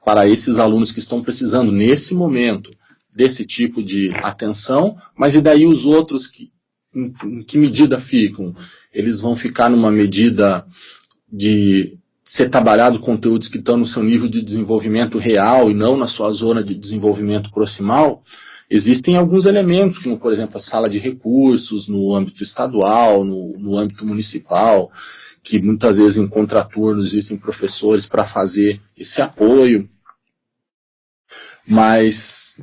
para esses alunos que estão precisando, nesse momento, desse tipo de atenção, mas e daí os outros, em que medida ficam? Eles vão ficar numa medida de ser trabalhado conteúdos que estão no seu nível de desenvolvimento real e não na sua zona de desenvolvimento proximal? Existem alguns elementos, como, por exemplo, a sala de recursos no âmbito estadual, no âmbito municipal, que muitas vezes em contraturno existem professores para fazer esse apoio. Mas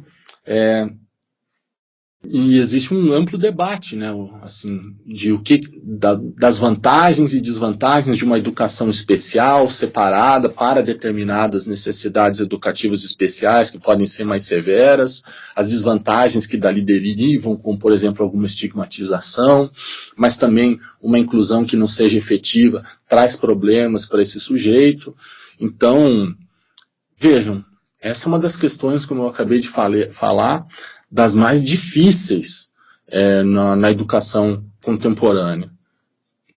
e existe um amplo debate, né, assim, das vantagens e desvantagens de uma educação especial, separada para determinadas necessidades educativas especiais, que podem ser mais severas, as desvantagens que dali derivam, como, por exemplo, alguma estigmatização, mas também uma inclusão que não seja efetiva traz problemas para esse sujeito. Então, vejam, essa é uma das questões, como eu acabei de falar, das mais difíceis na educação contemporânea.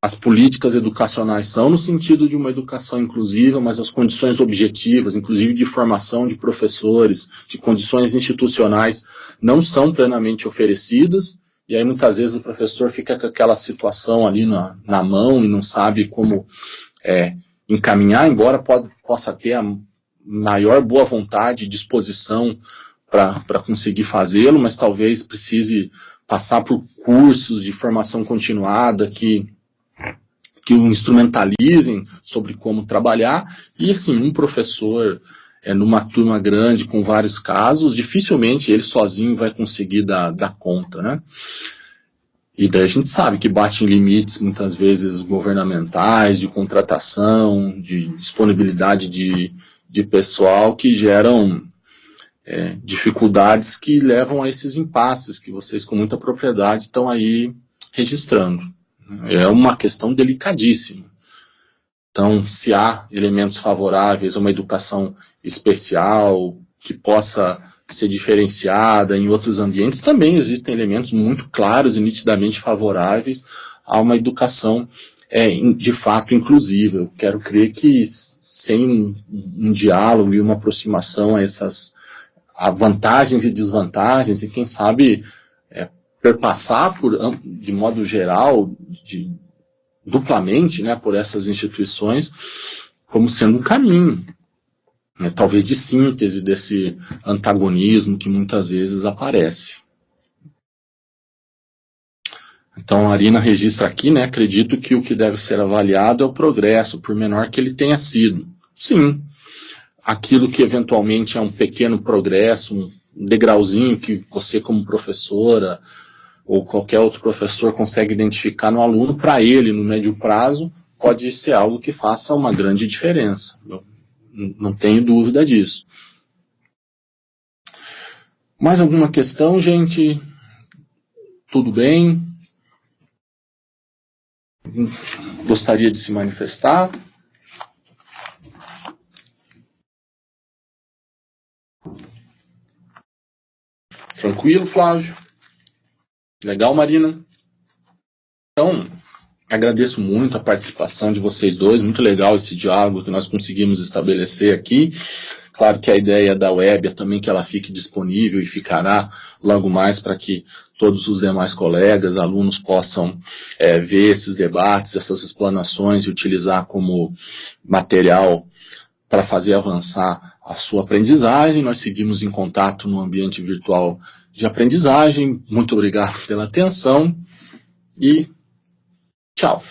As políticas educacionais são no sentido de uma educação inclusiva, mas as condições objetivas, inclusive de formação de professores, de condições institucionais, não são plenamente oferecidas, e aí muitas vezes o professor fica com aquela situação ali na mão e não sabe como encaminhar, embora possa ter a maior boa vontade e disposição para conseguir fazê-lo, mas talvez precise passar por cursos de formação continuada que o instrumentalizem sobre como trabalhar. E assim, um professor numa turma grande com vários casos, dificilmente ele sozinho vai conseguir dar conta, né? E daí a gente sabe que bate em limites muitas vezes governamentais, de contratação, de disponibilidade de pessoal, que geram dificuldades que levam a esses impasses que vocês com muita propriedade estão aí registrando. É uma questão delicadíssima. Então, se há elementos favoráveis a uma educação especial que possa ser diferenciada em outros ambientes, também existem elementos muito claros e nitidamente favoráveis a uma educação de fato inclusiva. Eu quero crer que sem um diálogo e uma aproximação a vantagens e desvantagens, e quem sabe perpassar de modo geral, duplamente, né, por essas instituições, como sendo um caminho, né, talvez de síntese desse antagonismo que muitas vezes aparece. Então a Arina registra aqui, né, acredito que o que deve ser avaliado é o progresso, por menor que ele tenha sido. Sim, aquilo que eventualmente é um pequeno progresso, um degrauzinho que você como professora ou qualquer outro professor consegue identificar no aluno, para ele, no médio prazo, pode ser algo que faça uma grande diferença. Não tenho dúvida disso. Mais alguma questão, gente? Tudo bem? Gostaria de se manifestar? Tranquilo, Flávio? Legal, Marina? Então, agradeço muito a participação de vocês dois, muito legal esse diálogo que nós conseguimos estabelecer aqui. Claro que a ideia da web é também que ela fique disponível e ficará logo mais para que todos os demais colegas, alunos possam ver esses debates, essas explanações e utilizar como material para fazer avançar a sua aprendizagem. Nós seguimos em contato no ambiente virtual de aprendizagem. Muito obrigado pela atenção e tchau.